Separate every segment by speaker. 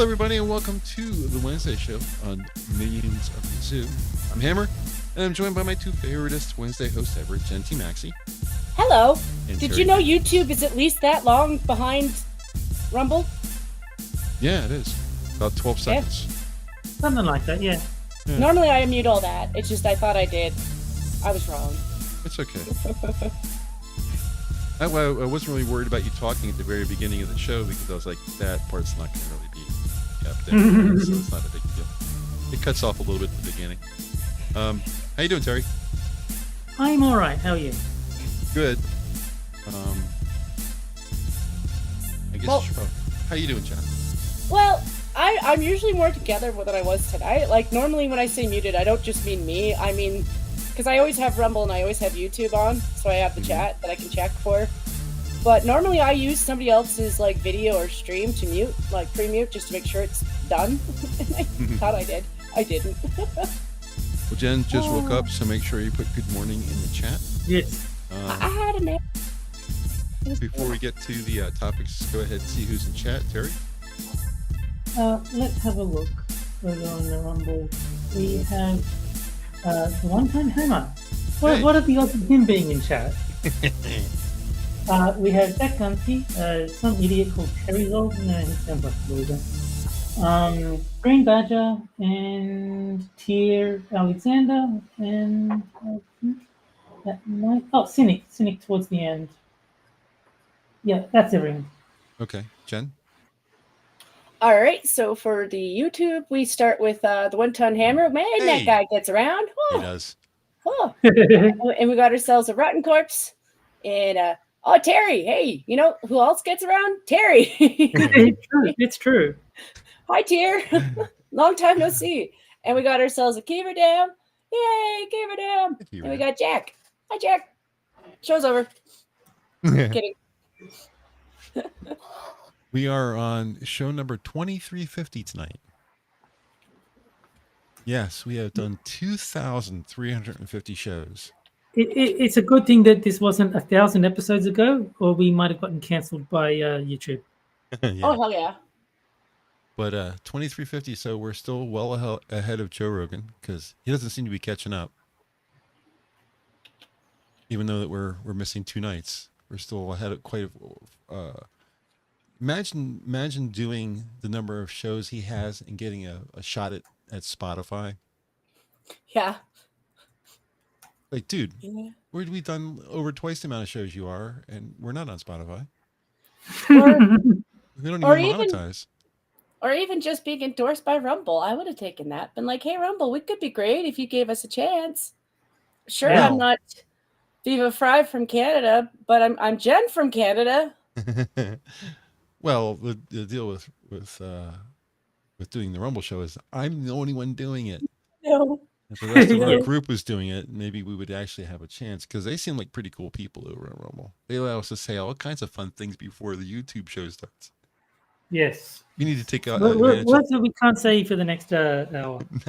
Speaker 1: everybody, and welcome to the Wednesday show on Millions of the Zoo. I'm Hammer, and I'm joined by my two favoriteest Wednesday hosts ever, Jen T. Maxey.
Speaker 2: Hello.
Speaker 1: And
Speaker 2: Did
Speaker 1: Terry
Speaker 2: you know
Speaker 1: P.
Speaker 2: YouTube is at least that long behind Rumble?
Speaker 1: Yeah, it is. About 12 seconds.
Speaker 3: Something like that, yeah.
Speaker 2: Normally I unmute all that. It's just I thought I did. I was wrong.
Speaker 1: It's okay. I wasn't really worried about you talking at the very beginning of the show because I was like, that part's not going to really be kept in, so it's not a big deal. It cuts off a little bit at the beginning. How you doing, Terry?
Speaker 3: I'm all right. How are you?
Speaker 1: Good. I guess
Speaker 2: Well-
Speaker 1: how you doing, John?
Speaker 2: Well, I'm usually more together than I was tonight. Like, normally when I say muted, I don't just mean me. I mean, because I always have Rumble and I always have YouTube on, so I have the chat that I can check for. But normally I use somebody else's, like, video or stream to mute, like, pre-mute, just to make sure it's done. And I thought I did. I didn't.
Speaker 1: Well, Jen just woke up, so make sure you put good morning in the chat.
Speaker 3: Yes.
Speaker 2: I had a nap.
Speaker 1: Before we get to the topics, go ahead and see who's in chat. Terry?
Speaker 3: Let's have a look further on the Rumble. We have the one-time hammer.
Speaker 1: Hey.
Speaker 3: What are the odds of him being in chat? We have Jack Gunsey, some idiot called Terryzol. No, he sounds like a loser. Green Badger and Tier Alexander and that might Cynic towards the end. Yeah, that's everyone.
Speaker 1: Okay. Jen?
Speaker 2: All right, so for the YouTube, we start with the one-ton hammer. Man,
Speaker 1: Hey.
Speaker 2: that guy gets around.
Speaker 1: He
Speaker 2: Oh,
Speaker 1: does.
Speaker 2: oh. And we got ourselves a rotten corpse. And, oh, Terry. Hey, you know who else gets around? Terry.
Speaker 3: It's true.
Speaker 2: Hi, Tier. Long time no see. And we got ourselves a Keever Dam. Yay, Keever Dam.
Speaker 1: Keever
Speaker 2: And we
Speaker 1: Dam.
Speaker 2: got Jack. Hi, Jack. Show's over. Kidding.
Speaker 1: We are on show number 2350 tonight. Yes, we have done 2,350 shows.
Speaker 3: It's a good thing that this wasn't 1,000 episodes ago, or we might have gotten cancelled by YouTube.
Speaker 1: Yeah.
Speaker 2: Oh, hell yeah.
Speaker 1: But 2350, so we're still well ahead of Joe Rogan because he doesn't seem to be catching up. Even though that we're missing 2 nights, we're still ahead of quite a. Imagine doing the number of shows he has and getting a shot at Spotify.
Speaker 2: Yeah.
Speaker 1: Like, dude,
Speaker 2: Yeah.
Speaker 1: we've done over twice the amount of shows you are, and we're not on Spotify.
Speaker 2: Or,
Speaker 1: We don't
Speaker 2: Or
Speaker 1: even
Speaker 2: even-
Speaker 1: monetize.
Speaker 2: or even just being endorsed by Rumble. I would have taken that. Been like, hey, Rumble, we could be great if you gave us a chance. Sure,
Speaker 3: Yeah.
Speaker 2: I'm not Viva Fry from Canada, but I'm Jen from Canada.
Speaker 1: Well, the deal with doing the Rumble show is I'm the only one doing it.
Speaker 2: No.
Speaker 1: If the rest of our
Speaker 2: Yeah.
Speaker 1: group was doing it, maybe we would actually have a chance because they seem like pretty cool people over at Rumble. They allow us to say all kinds of fun things before the YouTube show starts.
Speaker 3: Yes.
Speaker 1: We need to take
Speaker 3: Words that we can't say for the next hour.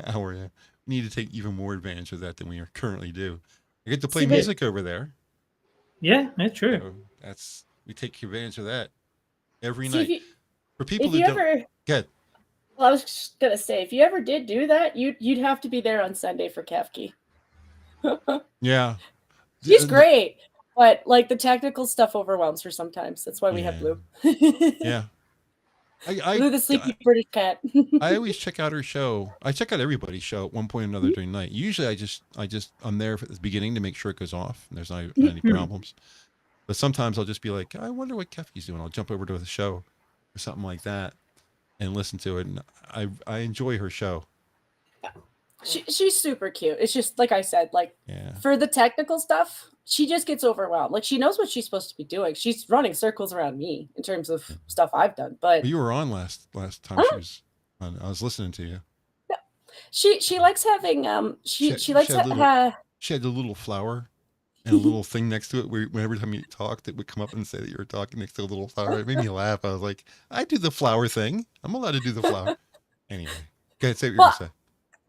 Speaker 1: hour. Yeah, we need to take even more advantage of that than we currently do. I get to play
Speaker 2: See, but-
Speaker 1: music over there.
Speaker 3: Yeah, that's true.
Speaker 1: So we take advantage of that every
Speaker 2: See,
Speaker 1: night. For people
Speaker 2: if
Speaker 1: who
Speaker 2: you
Speaker 1: don't
Speaker 2: ever,
Speaker 1: get,
Speaker 2: well, I was just gonna say, if you ever did do that, you'd have to be there on Sunday for Kefki.
Speaker 1: yeah,
Speaker 2: She's great, but like the technical stuff overwhelms her sometimes. That's why we have
Speaker 1: Yeah.
Speaker 2: Blue.
Speaker 1: Yeah,
Speaker 2: Blue, the sleepy British cat.
Speaker 1: I always check out her show. I check out everybody's show at one point or another during the night. Usually, I'm there at the beginning to make sure it goes off and there's not any problems. But sometimes I'll just be like, I wonder what Kefki's doing. I'll jump over to the show or something like that and listen to it. And I enjoy her show.
Speaker 2: She's super cute. It's just like I said, like
Speaker 1: Yeah,
Speaker 2: for the technical stuff, she just gets overwhelmed. Like she knows what she's supposed to be doing. She's running circles around me in terms of stuff I've done. But
Speaker 1: well, you were on last time.
Speaker 2: Oh.
Speaker 1: She was on. I was listening to you.
Speaker 2: she likes having she likes
Speaker 1: she had
Speaker 2: to
Speaker 1: She had a little flower and a little thing next to it where every time you talked, it would come up and say that you were talking next to a little flower. It made me laugh. I was like, I do the flower thing. I'm allowed to do the flower. Anyway, go ahead, say what you're going to say.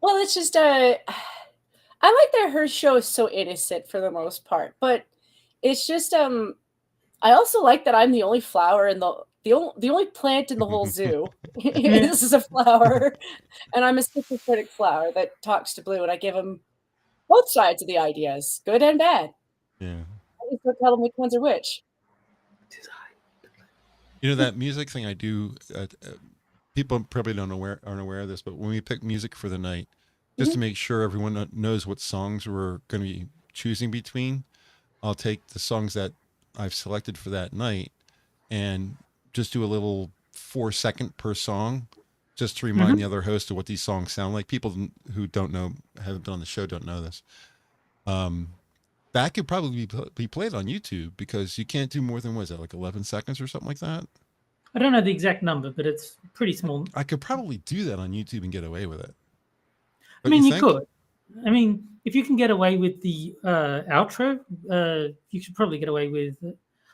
Speaker 2: well, it's just I like that her show is so innocent for the most part, but it's just I also like that I'm the only flower in the the only plant in the whole zoo is a flower, and I'm a schizophrenic flower that talks to Blue, and I give him both sides of the ideas, good and bad.
Speaker 1: Yeah.
Speaker 2: I just don't tell him which ones are which.
Speaker 1: You know, that music thing I do, people probably aren't aware of this, but when we pick music for the night, just to make sure everyone knows what songs we're going to be choosing between, I'll take the songs that I've selected for that night and just do a little 4-second per song, just to remind the other host of what these songs sound like. People who don't know, haven't been on the show, don't know this. That could probably be played on YouTube, because you can't do more than, what is that, like 11 seconds or something like that?
Speaker 3: I don't know the exact number, but it's pretty small.
Speaker 1: I could probably do that on YouTube and get away with it.
Speaker 3: I mean, you could. I mean, if you can get away with the outro, you should probably get away with,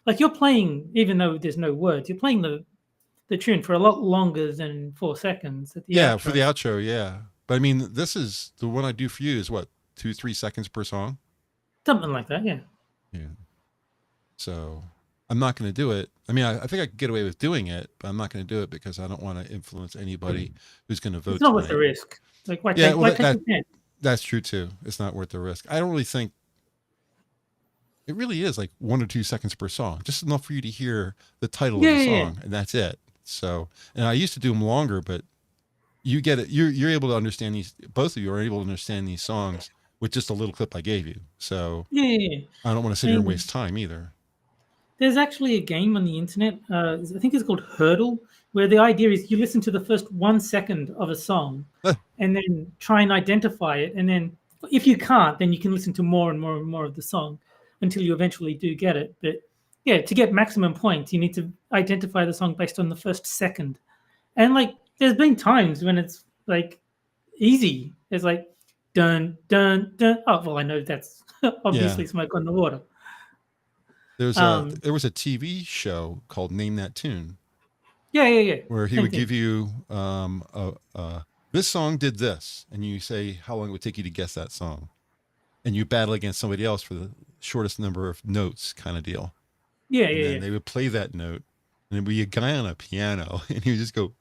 Speaker 3: like, you're playing, even though there's no words, you're playing the tune for a lot longer than 4 seconds. At the outro.
Speaker 1: For the outro, yeah. But I mean, this is the one I do for you is what, 2-3 seconds per song?
Speaker 3: Something like that, yeah.
Speaker 1: Yeah. So I'm not going to do it. I mean, I think I could get away with doing it, but I'm not going to do it because I don't want to influence anybody who's going to vote.
Speaker 3: It's not worth the risk. Like, why
Speaker 1: yeah,
Speaker 3: take the chance?
Speaker 1: That's true too. It's not worth the risk. I don't really think it really is like 1 or 2 seconds per song, just enough for you to hear the title of the song, and that's it. So, and I used to do them longer, but you get it. You're able to understand these. Both of you are able to understand these songs with just a little clip I gave you. So I don't want to sit here and waste time either.
Speaker 3: There's actually a game on the internet, I think it's called RØDE, where the idea is you listen to the first 1 second of a song and then try and identify it. And then if you can't, then you can listen to more and more and more of the song until you eventually do get it. But yeah, to get maximum points, you need to identify the song based on the first second. And like, there's been times when it's like easy. It's like, dun, dun, dun. Oh, well, I know that's obviously Smoke on the Water.
Speaker 1: There was a TV show called Name That Tune.
Speaker 3: Yeah.
Speaker 1: Where he would give you this song did this, and you say how long it would take you to guess that song, and you battle against somebody else for the shortest number of notes, kind of deal. And they would play that note, and there'd be a guy on a piano, and he would just go,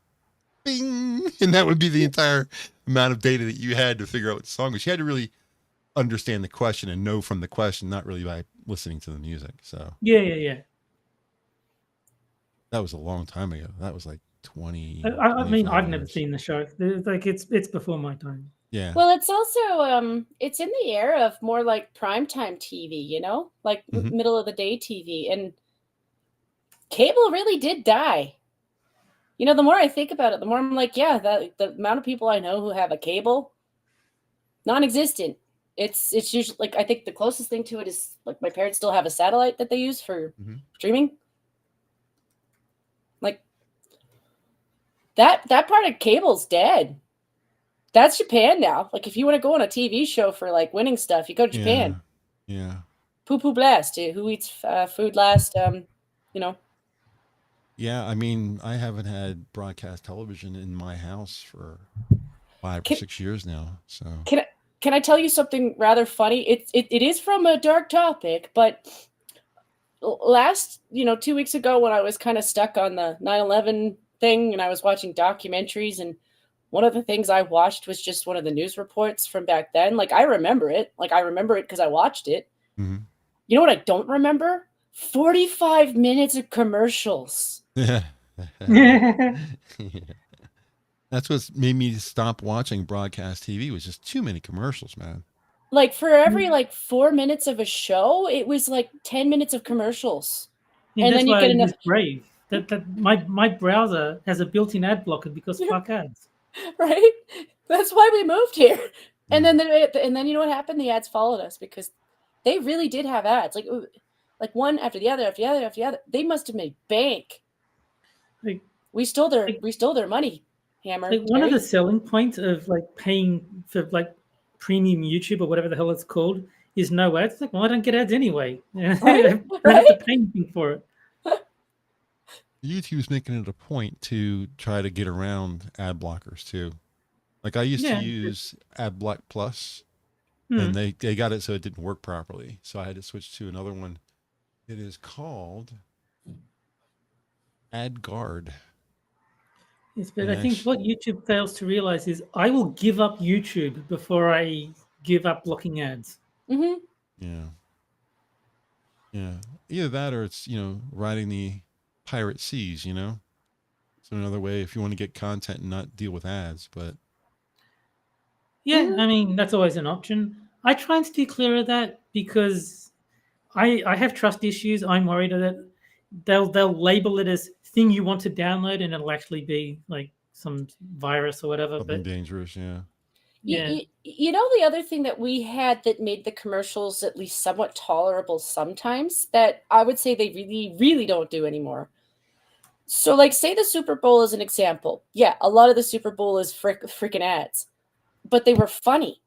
Speaker 1: bing, and that would be the entire amount of data that you had to figure out what the song was. You had to really understand the question and know from the question, not really by listening to the music. So
Speaker 3: yeah.
Speaker 1: That was a long time ago. That was like 20.
Speaker 3: I mean, I've never seen the show. Like, it's before my time.
Speaker 1: Yeah.
Speaker 2: Well, it's also it's in the era of more like primetime TV, you know, like middle of the day TV, and cable really did die. You know, the more I think about it, the more I'm like, yeah, the amount of people I know who have a cable, non-existent. It's usually like, I think the closest thing to it is like my parents still have a satellite that they use for streaming. Like that part of cable's dead. That's Japan now. Like, if you want to go on a TV show for like winning stuff, you go to Japan.
Speaker 1: Yeah.
Speaker 2: Poo blast. Who eats food last? You know.
Speaker 1: Yeah, I mean, I haven't had broadcast television in my house for 5 or 6 years now. So
Speaker 2: can I tell you something rather funny? It is from a dark topic, but last 2 weeks ago, when I was kind of stuck on the 9/11 thing, and I was watching documentaries, and one of the things I watched was just one of the news reports from back then. Like, I remember it. Like, I remember it because I watched it. You know what I don't remember? 45 minutes of commercials.
Speaker 1: Yeah. That's what made me stop watching broadcast TV, was just too many commercials, man.
Speaker 2: Like, for every 4 minutes of a show, it was like 10 minutes of commercials.
Speaker 3: Yeah, and then you get enough. Brave. That my browser has a built-in ad blocker because fuck ads.
Speaker 2: Right? That's why we moved here. And then you know what happened? The ads followed us because they really did have ads. Like one after the other, after the other, after the other. They must have made bank.
Speaker 3: Like,
Speaker 2: we stole their money, Hammer.
Speaker 3: Like, one of the selling points of like paying for like premium YouTube or whatever the hell it's called is no ads. It's like, well, I don't get ads anyway.
Speaker 2: Right?
Speaker 3: I don't have to pay anything for it.
Speaker 1: YouTube's making it a point to try to get around ad blockers too. Like, I used to use AdBlock Plus, and they got it so it didn't work properly. So I had to switch to another one. It is called Ad guard.
Speaker 3: Yes, but I think what YouTube fails to realize is I will give up YouTube before I give up blocking ads.
Speaker 2: Mm-hmm.
Speaker 1: Yeah. Yeah. Either that or it's, riding the pirate seas, So another way if you want to get content and not deal with ads, but
Speaker 3: yeah, I mean that's always an option. I try and steer clear of that because I have trust issues. I'm worried that they'll label it as thing you want to download and it'll actually be like some virus or whatever.
Speaker 1: Something dangerous, yeah.
Speaker 2: Yeah. You know, the other thing that we had that made the commercials at least somewhat tolerable sometimes that I would say they really, really don't do anymore. So, like, say the Super Bowl is an example. Yeah, a lot of the Super Bowl is freaking ads, but they were funny.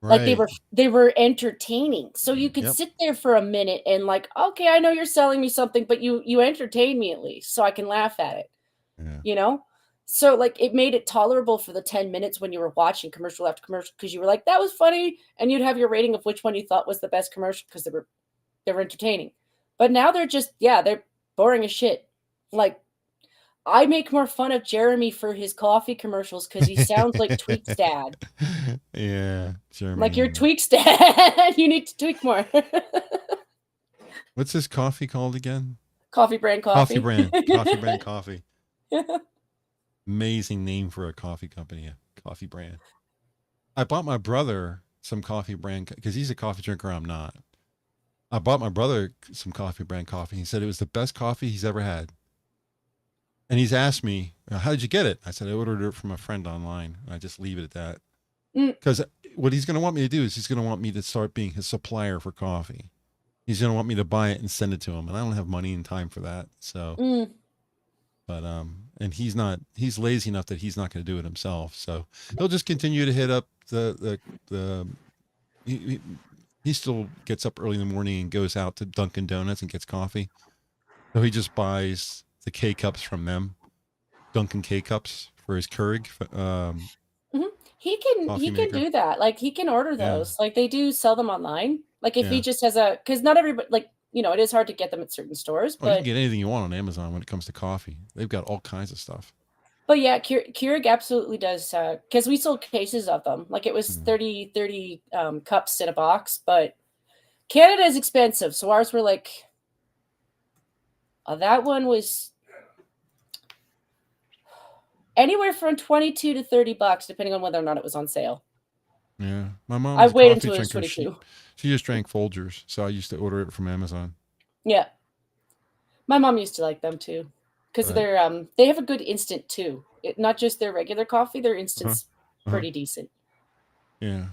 Speaker 2: Right. Like they were entertaining. So you could sit there for a minute and like, okay, I know you're selling me something, but you entertain me at least so I can laugh at it. Yeah. So like it made it tolerable for the 10 minutes when you were watching commercial after commercial because you were like, that was funny. And you'd have your rating of which one you thought was the best commercial because they were entertaining. But now they're just, they're boring as shit. Like I make more fun of Jeremy for his coffee commercials because he sounds like Tweak's dad.
Speaker 1: Yeah, Jeremy.
Speaker 2: Like you're Tweak's dad. You need to tweak more.
Speaker 1: What's this coffee called again?
Speaker 2: Coffee Brand Coffee.
Speaker 1: Coffee Brand Coffee. Amazing name for a coffee company, Coffee Brand. I bought my brother some Coffee Brand because he's a coffee drinker. I'm not. I bought my brother some Coffee Brand coffee. He said it was the best coffee he's ever had. And he's asked me, how did you get it? I said, I ordered it from a friend online. And I just leave it at that. Because what he's going to want me to do is he's going to want me to start being his supplier for coffee. He's going to want me to buy it and send it to him. And I don't have money and time for that. So, but, and he's lazy enough that he's not going to do it himself. So he'll just continue to hit up he still gets up early in the morning and goes out to Dunkin' Donuts and gets coffee. So he just buys the K-Cups from them, Dunkin' K-Cups for his Keurig.
Speaker 2: He can do that. Like he can order those. Like they do sell them online. Like if he just has because not everybody, like, it is hard to get them at certain stores. But
Speaker 1: you can get anything you want on Amazon when it comes to coffee. They've got all kinds of stuff.
Speaker 2: But yeah, Keurig absolutely does. Because we sold cases of them. Like it was 30 cups in a box. But Canada is expensive. So ours were like, that one was anywhere from $22 to $30, depending on whether or not it was on sale.
Speaker 1: Yeah, my mom.
Speaker 2: I waited until it was 22.
Speaker 1: She just drank Folgers, so I used to order it from Amazon.
Speaker 2: Yeah, my mom used to like them too, because they're they have a good instant too. Not just their regular coffee, their instant's pretty decent.
Speaker 1: Yeah,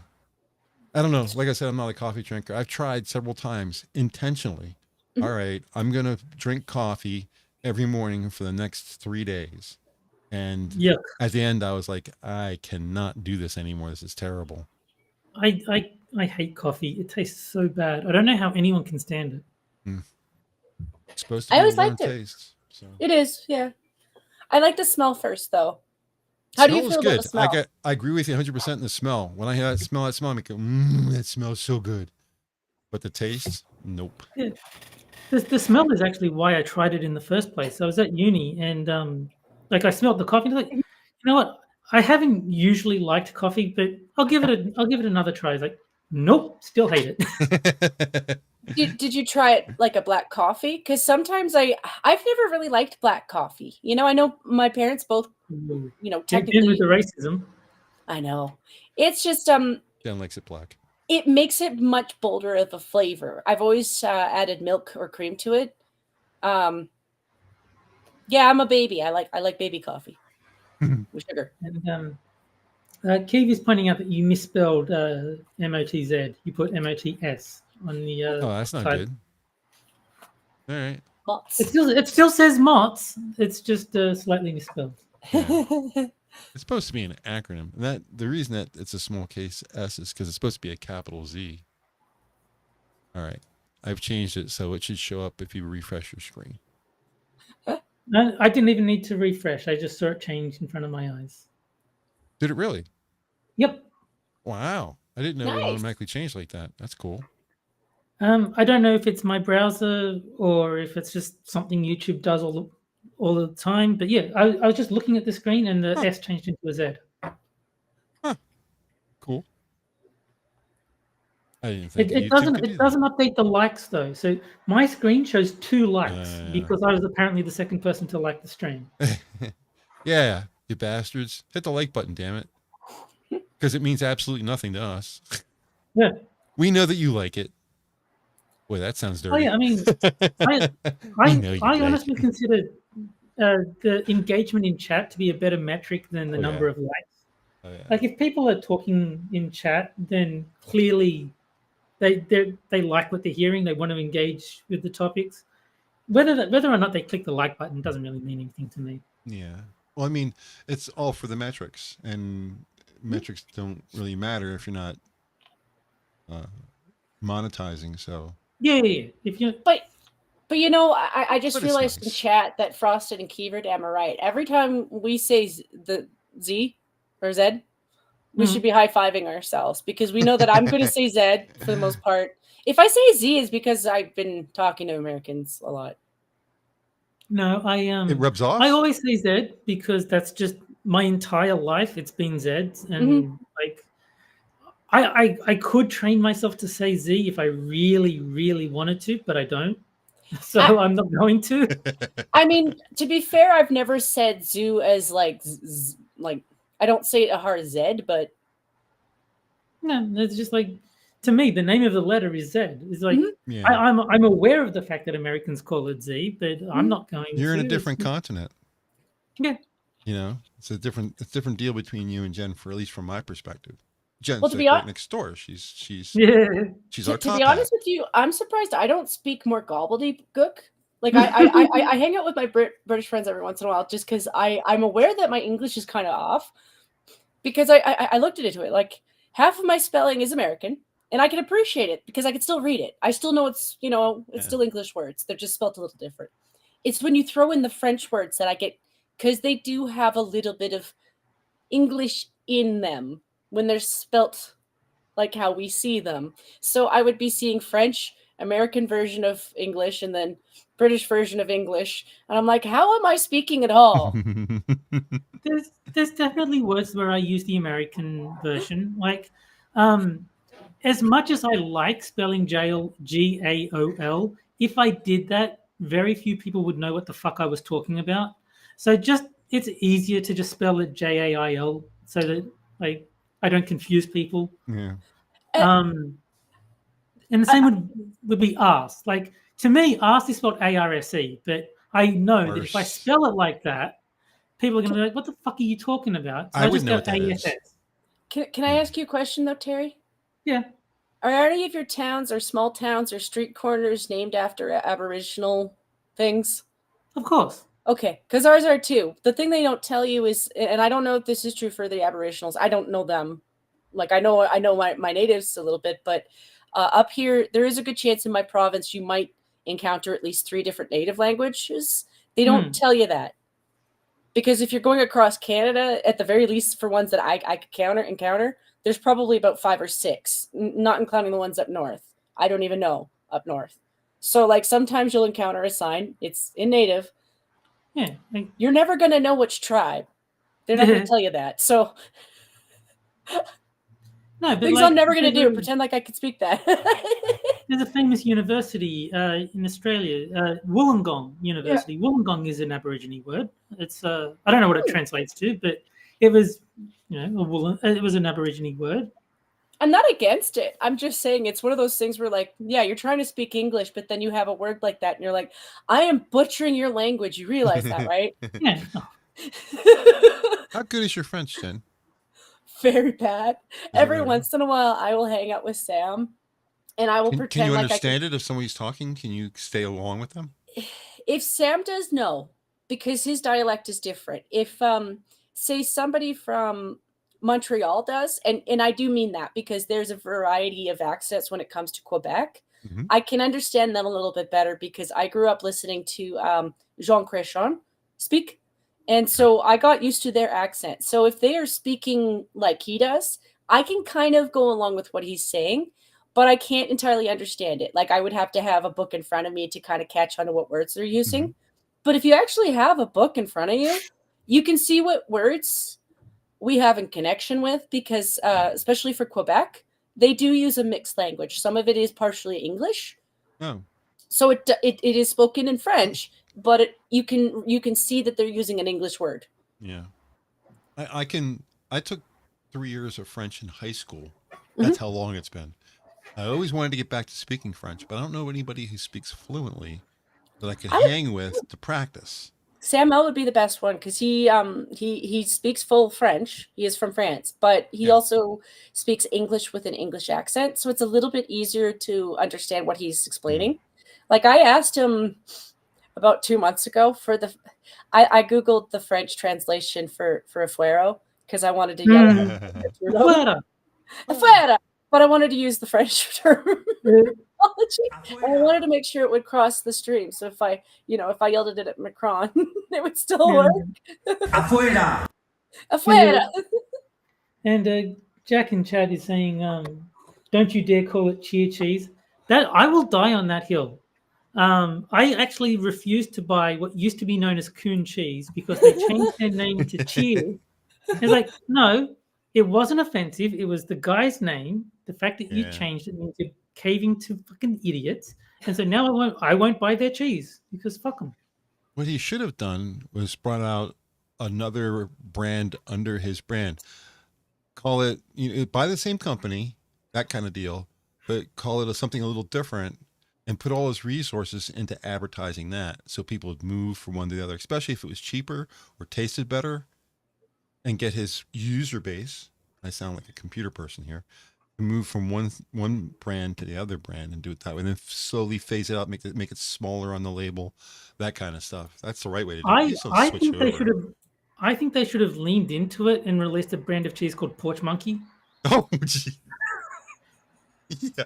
Speaker 1: I don't know. Like I said, I'm not a coffee drinker. I've tried several times intentionally. All right, I'm gonna drink coffee every morning for the next 3 days. And at the end, I was like, I cannot do this anymore. This is terrible.
Speaker 3: I hate coffee. It tastes so bad. I don't know how anyone can stand it.
Speaker 1: It's supposed to be
Speaker 2: I always liked it.
Speaker 1: Taste, so. It
Speaker 2: is, yeah. I like the smell first, though. How do you feel about the smell?
Speaker 1: I agree with you 100% in the smell. When I hear that smell, I'm like, that smells so good. But the taste, nope.
Speaker 3: Yeah. The smell is actually why I tried it in the first place. I was at uni and like I smelled the coffee. Like, you know what? I haven't usually liked coffee, but I'll give it another try. It's like, nope, still hate it.
Speaker 2: Did you try it like a black coffee? Because sometimes I've never really liked black coffee. I know my parents both, technically
Speaker 3: with the racism.
Speaker 2: I know. It's just
Speaker 1: Jen likes it black.
Speaker 2: It makes it much bolder of a flavor. I've always added milk or cream to it. Yeah, I'm a baby. I like baby coffee with sugar.
Speaker 3: And Kev is pointing out that you misspelled MOTZ. You put MOTS on the.
Speaker 1: Oh, that's not good. All right.
Speaker 2: MotZ.
Speaker 3: It still says MotZ. It's just slightly misspelled.
Speaker 1: Yeah. It's supposed to be an acronym. And the reason that it's a small case S is because it's supposed to be a capital Z. All right. I've changed it so it should show up if you refresh your screen.
Speaker 3: I didn't even need to refresh. I just saw it change in front of my eyes.
Speaker 1: Did it really?
Speaker 3: Yep.
Speaker 1: Wow. I didn't know it automatically changed like that. That's cool.
Speaker 3: I don't know if it's my browser or if it's just something YouTube does all the time. But yeah, I was just looking at the screen and the S changed into a Z.
Speaker 1: Cool. I didn't think
Speaker 3: It doesn't update the likes though. So my screen shows 2 likes because I was apparently the second person to like the stream.
Speaker 1: Yeah, you bastards. Hit the like button, damn it. Because it means absolutely nothing to us.
Speaker 3: Yeah.
Speaker 1: We know that you like it. Boy, that sounds dirty.
Speaker 3: Oh yeah, I mean, I honestly consider the engagement in chat to be a better metric than the number of likes.
Speaker 1: Oh, yeah.
Speaker 3: Like if people are talking in chat, then clearly they like what they're hearing. They want to engage with the topics. Whether or not they click the like button doesn't really mean anything to me.
Speaker 1: Yeah. Well, I mean, it's all for the metrics, and metrics don't really matter if you're not monetizing. So
Speaker 3: yeah. If you
Speaker 2: But you know, I just realized in chat that Frosted and Keeverdam are right. Every time we say the Z or Z, we should be high-fiving ourselves because we know that I'm going to say Z for the most part. If I say Z, is because I've been talking to Americans a lot.
Speaker 3: No,
Speaker 1: it rubs off.
Speaker 3: I always say Z because that's just my entire life. It's been Z, and like I could train myself to say Z if I really, really wanted to, but I don't. So I'm not going to.
Speaker 2: I mean, to be fair, I've never said zoo as like I don't say a hard Z, but
Speaker 3: no, it's just like to me the name of the letter is Z. It's like I'm aware of the fact that Americans call it Z, but I'm not going.
Speaker 1: You're in a different continent.
Speaker 3: Yeah,
Speaker 1: you know, it's a different deal between you and Jen, for at least from my perspective. Jen's
Speaker 2: well, to be
Speaker 1: right next door. She's our
Speaker 2: to be honest with you, I'm surprised I don't speak more gobbledygook. Like I hang out with my British friends every once in a while just because I'm aware that my English is kind of off because I looked into it. Like half of my spelling is American and I can appreciate it because I can still read it. I still know it's, you know, it's still English words. They're just spelled a little different. It's when you throw in the French words that I get, because they do have a little bit of English in them when they're spelt like how we see them. So I would be seeing French, American version of English, and then British version of English. And I'm like, how am I speaking at all?
Speaker 3: There's definitely words where I use the American version. Like, as much as I like spelling Gaol, if I did that, very few people would know what the fuck I was talking about. So it's easier to just spell it Jail so that like I don't confuse people.
Speaker 1: Yeah.
Speaker 3: And the same would be arse. Like to me, arse is spelled ARSE, but I know that if I spell it like that, people are going to be like, "What the fuck are you talking about?" So
Speaker 1: I would know what that is.
Speaker 2: Can I ask you a question though, Terry?
Speaker 3: Yeah.
Speaker 2: Are any of your towns or small towns or street corners named after Aboriginal things?
Speaker 3: Of course.
Speaker 2: Okay, because ours are too. The thing they don't tell you is, and I don't know if this is true for the Aboriginals. I don't know them. Like I know my natives a little bit, but up here there is a good chance in my province you might encounter at least 3 different native languages. They don't tell you that because if you're going across Canada, at the very least for ones that I could encounter, there's probably about 5 or 6, not including the ones up north. I don't even know up north. So like sometimes you'll encounter a sign. It's in native.
Speaker 3: Yeah,
Speaker 2: you're never going to know which tribe. They're not going to tell you that. So
Speaker 3: no, but
Speaker 2: things
Speaker 3: like,
Speaker 2: I'm never going to do. Pretend like I could speak that.
Speaker 3: There's a famous university in Australia, Wollongong University. Yeah. Wollongong is an Aborigine word. It's I don't know what it translates to, but it was, you know, it was an Aborigine word.
Speaker 2: I'm not against it. I'm just saying it's one of those things where, like, yeah, you're trying to speak English, but then you have a word like that, and you're like, I am butchering your language. You realize that, right?
Speaker 3: Yeah.
Speaker 1: How good is your French, Jen?
Speaker 2: Very bad. Every once in a while, I will hang out with Sam, and I will pretend.
Speaker 1: Can you
Speaker 2: like
Speaker 1: understand it if somebody's talking? Can you stay along with them?
Speaker 2: If Sam does, no, because his dialect is different. If say somebody from Montreal does, and I do mean that because there's a variety of accents when it comes to Quebec. Mm-hmm. I can understand them a little bit better because I grew up listening to Jean Chrétien speak, and so I got used to their accent. So if they are speaking like he does, I can kind of go along with what he's saying, but I can't entirely understand it. Like I would have to have a book in front of me to kind of catch on to what words they're using. Mm-hmm. But if you actually have a book in front of you, you can see what words we have in connection with, because especially for Quebec, they do use a mixed language. Some of it is partially English.
Speaker 1: Oh.
Speaker 2: So it is spoken in French, but you can see that they're using an English word.
Speaker 1: Yeah. I took 3 years of French in high school. That's how long it's been. I always wanted to get back to speaking French, but I don't know anybody who speaks fluently that I could hang with to practice.
Speaker 2: Samuel would be the best one, because he speaks full French. He is from France, but he also speaks English with an English accent, so it's a little bit easier to understand what he's explaining. Like, I asked him about 2 months ago for I googled the French translation for a fuero, because I wanted to yell at fuera, but I wanted to use the French terminology. And I wanted to make sure it would cross the stream. So if I yelled it at Macron, it would still work.
Speaker 4: Afuera.
Speaker 2: Afuera.
Speaker 3: And Jack in chat is saying, don't you dare call it cheer cheese. That I will die on that hill. I actually refused to buy what used to be known as coon cheese because they changed their name to cheer. It's like, no, it wasn't offensive. It was the guy's name. The fact that you changed it means you're caving to fucking idiots. And so now I won't buy their cheese because fuck them.
Speaker 1: What he should have done was brought out another brand under his brand. Call it, buy the same company, that kind of deal, but call it something a little different and put all his resources into advertising that, so people would move from one to the other, especially if it was cheaper or tasted better, and get his user base. I sound like a computer person here. Move from one brand to the other brand and do it that way, and then slowly phase it out, make it smaller on the label, that kind of stuff. That's the right way to do it.
Speaker 3: I think they should have leaned into it and released a brand of cheese called Porch Monkey.
Speaker 1: Oh, gee. Yeah.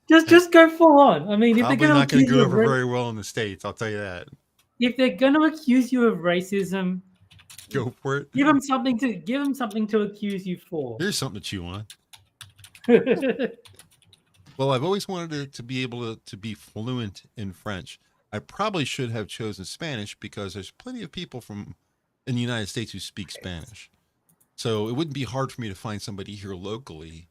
Speaker 3: Just go full on. I mean, if
Speaker 1: probably
Speaker 3: they're
Speaker 1: not going to go over very well in the States, I'll tell you that.
Speaker 3: If they're going to accuse you of racism,
Speaker 1: go for it.
Speaker 3: Give them something to accuse you for.
Speaker 1: Here's something to chew on. Well, I've always wanted to be able to be fluent in French. I probably should have chosen Spanish because there's plenty of people in the United States who speak Spanish. So it wouldn't be hard for me to find somebody here locally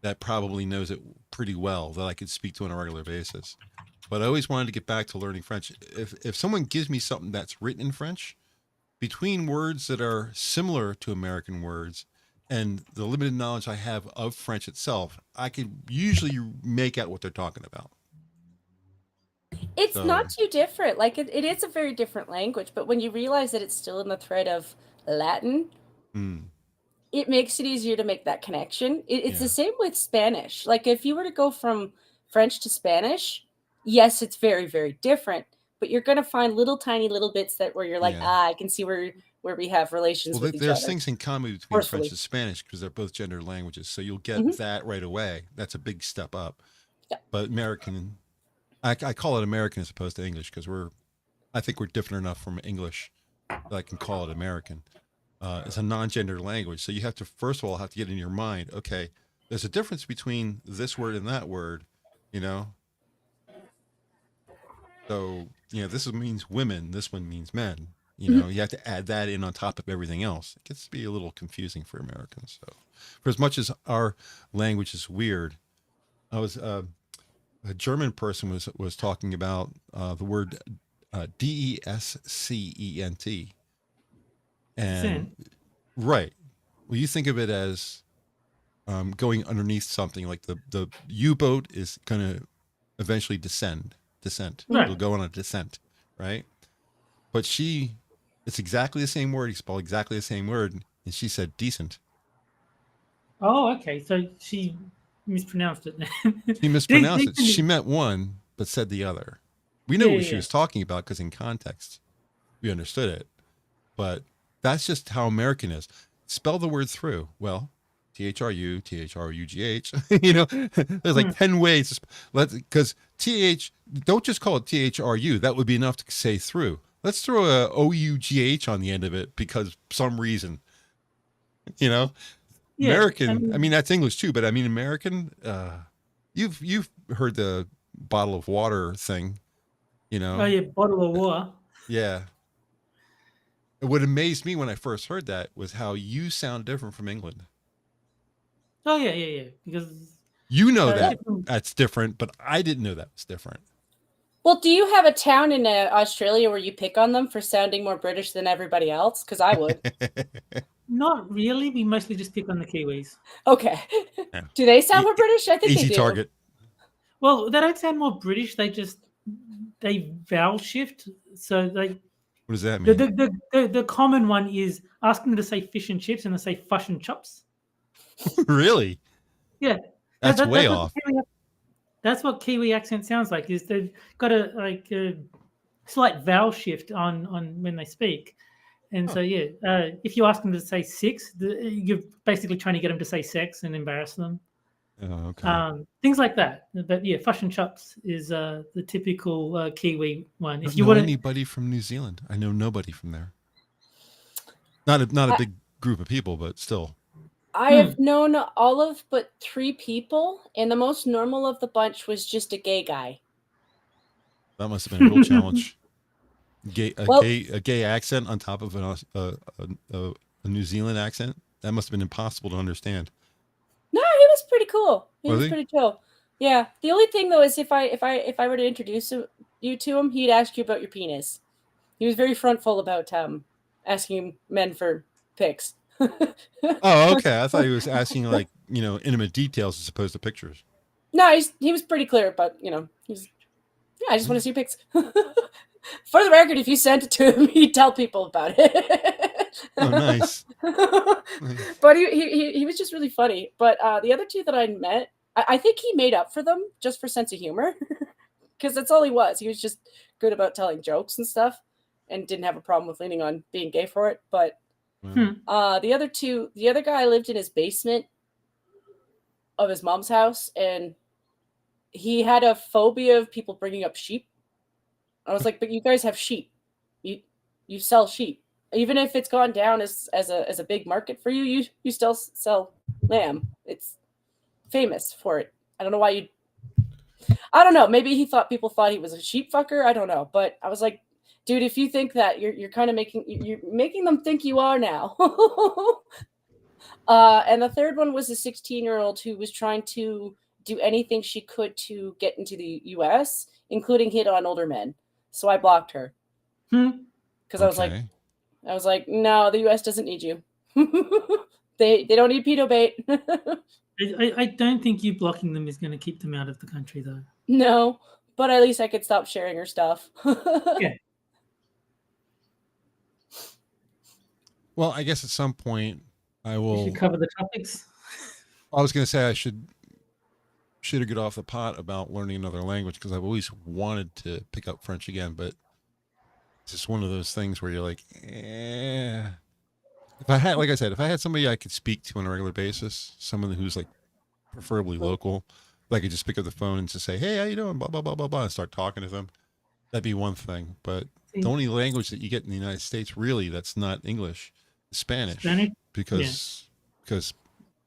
Speaker 1: that probably knows it pretty well that I could speak to on a regular basis. But I always wanted to get back to learning French. If someone gives me something that's written in French, between words that are similar to American words and the limited knowledge I have of French itself, I could usually make out what they're talking about.
Speaker 2: It's not too different. Like it is a very different language, but when you realize that it's still in the thread of Latin, it makes it easier to make that connection. It's the same with Spanish. Like if you were to go from French to Spanish, yes, it's very, very different, but you're going to find tiny little bits where you're like, I can see where we have relations with each other.
Speaker 1: There's things in common between French and Spanish because they're both gender languages. So you'll get that right away. That's a big step up. Yeah. But American, I call it American as opposed to English because I think we're different enough from English that I can call it American. It's a non-gender language. So you have to, first of all, get in your mind, okay, there's a difference between this word and that word, So, this means women, this one means men. You have to add that in on top of everything else. It gets to be a little confusing for Americans. So, for as much as our language is weird, I was a German person was talking about the word DESCENT, and right. Well, you think of it as going underneath something, like the U-boat is going to eventually descent. Right. It'll go on a descent, right? But it's exactly the same word. He spelled exactly the same word, and she said decent.
Speaker 3: Oh, okay. So she mispronounced it.
Speaker 1: She mispronounced it. She meant one, but said the other. We know what she was talking about because in context, we understood it. But that's just how American is. Spell the word through. Well, THRU, THRUGH. There's like 10 ways. Because don't just call it THRU. That would be enough to say through. Let's throw a OUGH on the end of it because some reason. American. I mean, that's English too, but I mean American. You've heard the bottle of water thing.
Speaker 3: Oh yeah, bottle of water.
Speaker 1: Yeah. What amazed me when I first heard that was how you sound different from England.
Speaker 3: Oh yeah. Because
Speaker 1: You know that
Speaker 3: different-
Speaker 1: that's different, but I didn't know that was different.
Speaker 2: Well, do you have a town in Australia where you pick on them for sounding more British than everybody else? Because I would.
Speaker 3: not really. We mostly just pick on the Kiwis.
Speaker 2: Okay.
Speaker 1: Yeah.
Speaker 2: Do they sound more British? I think
Speaker 1: Easy
Speaker 2: they do.
Speaker 1: target.
Speaker 3: Well, they don't sound more British. They vowel shift. So
Speaker 1: What does that mean?
Speaker 3: the common one is asking them to say fish and chips and they say fush and chops.
Speaker 1: Really?
Speaker 3: Yeah.
Speaker 1: That's way
Speaker 3: what
Speaker 1: off.
Speaker 3: That's what Kiwi accent sounds like. Is they've got a slight vowel shift on when they speak, and so yeah, if you ask them to say six, you're basically trying to get them to say sex and embarrass them.
Speaker 1: Oh, okay.
Speaker 3: Things like that. But yeah, fush and chops is the typical Kiwi one.
Speaker 1: If you want anybody from New Zealand, I know nobody from there. Not a big group of people, but still.
Speaker 2: I have known all of but 3 people, and the most normal of the bunch was just a gay guy.
Speaker 1: That must have been a real challenge. A gay accent on top of a New Zealand accent. That must have been impossible to understand.
Speaker 2: No, he was pretty cool. He
Speaker 1: Was
Speaker 2: was
Speaker 1: he?
Speaker 2: pretty chill. Yeah. The only thing though is if I were to introduce you to him, he'd ask you about your penis. He was very frontful about asking men for pics.
Speaker 1: Oh, okay. I thought he was asking like, intimate details as opposed to pictures.
Speaker 2: No, he was pretty clear about, I just want to see pics. For the record, if you sent it to him, he'd tell people about it.
Speaker 1: Oh, nice.
Speaker 2: But he was just really funny. But the other 2 that I met, I think he made up for them just for sense of humor. Because that's all he was. He was just good about telling jokes and stuff and didn't have a problem with leaning on being gay for it. But the other guy lived in his basement of his mom's house, and he had a phobia of people bringing up sheep. I was like, but you guys have sheep. You sell sheep. Even if it's gone down as a big market for you, you still sell lamb. It's famous for it. I don't know why I don't know. Maybe people thought he was a sheep fucker. I don't know. But I was like, dude, if you think that, you're kind of making them think you are now. And the third one was a 16-year-old who was trying to do anything she could to get into the U.S., including hit on older men. So I blocked her because I was like, no, the U.S. doesn't need you. They don't need pedo bait.
Speaker 3: I don't think you blocking them is going to keep them out of the country, though.
Speaker 2: No, but at least I could stop sharing her stuff.
Speaker 3: Yeah.
Speaker 1: Well, I guess at some point I will.
Speaker 3: You should cover the topics.
Speaker 1: I was going to say I should get off the pot about learning another language because I've always wanted to pick up French again, but it's just one of those things where you're like, If I had somebody I could speak to on a regular basis, someone who's like preferably local, that I could just pick up the phone and just say, hey, how you doing? Blah, blah, blah, blah, blah, and start talking to them. That'd be one thing. But the only language that you get in the United States, really, that's not English, is Spanish. Because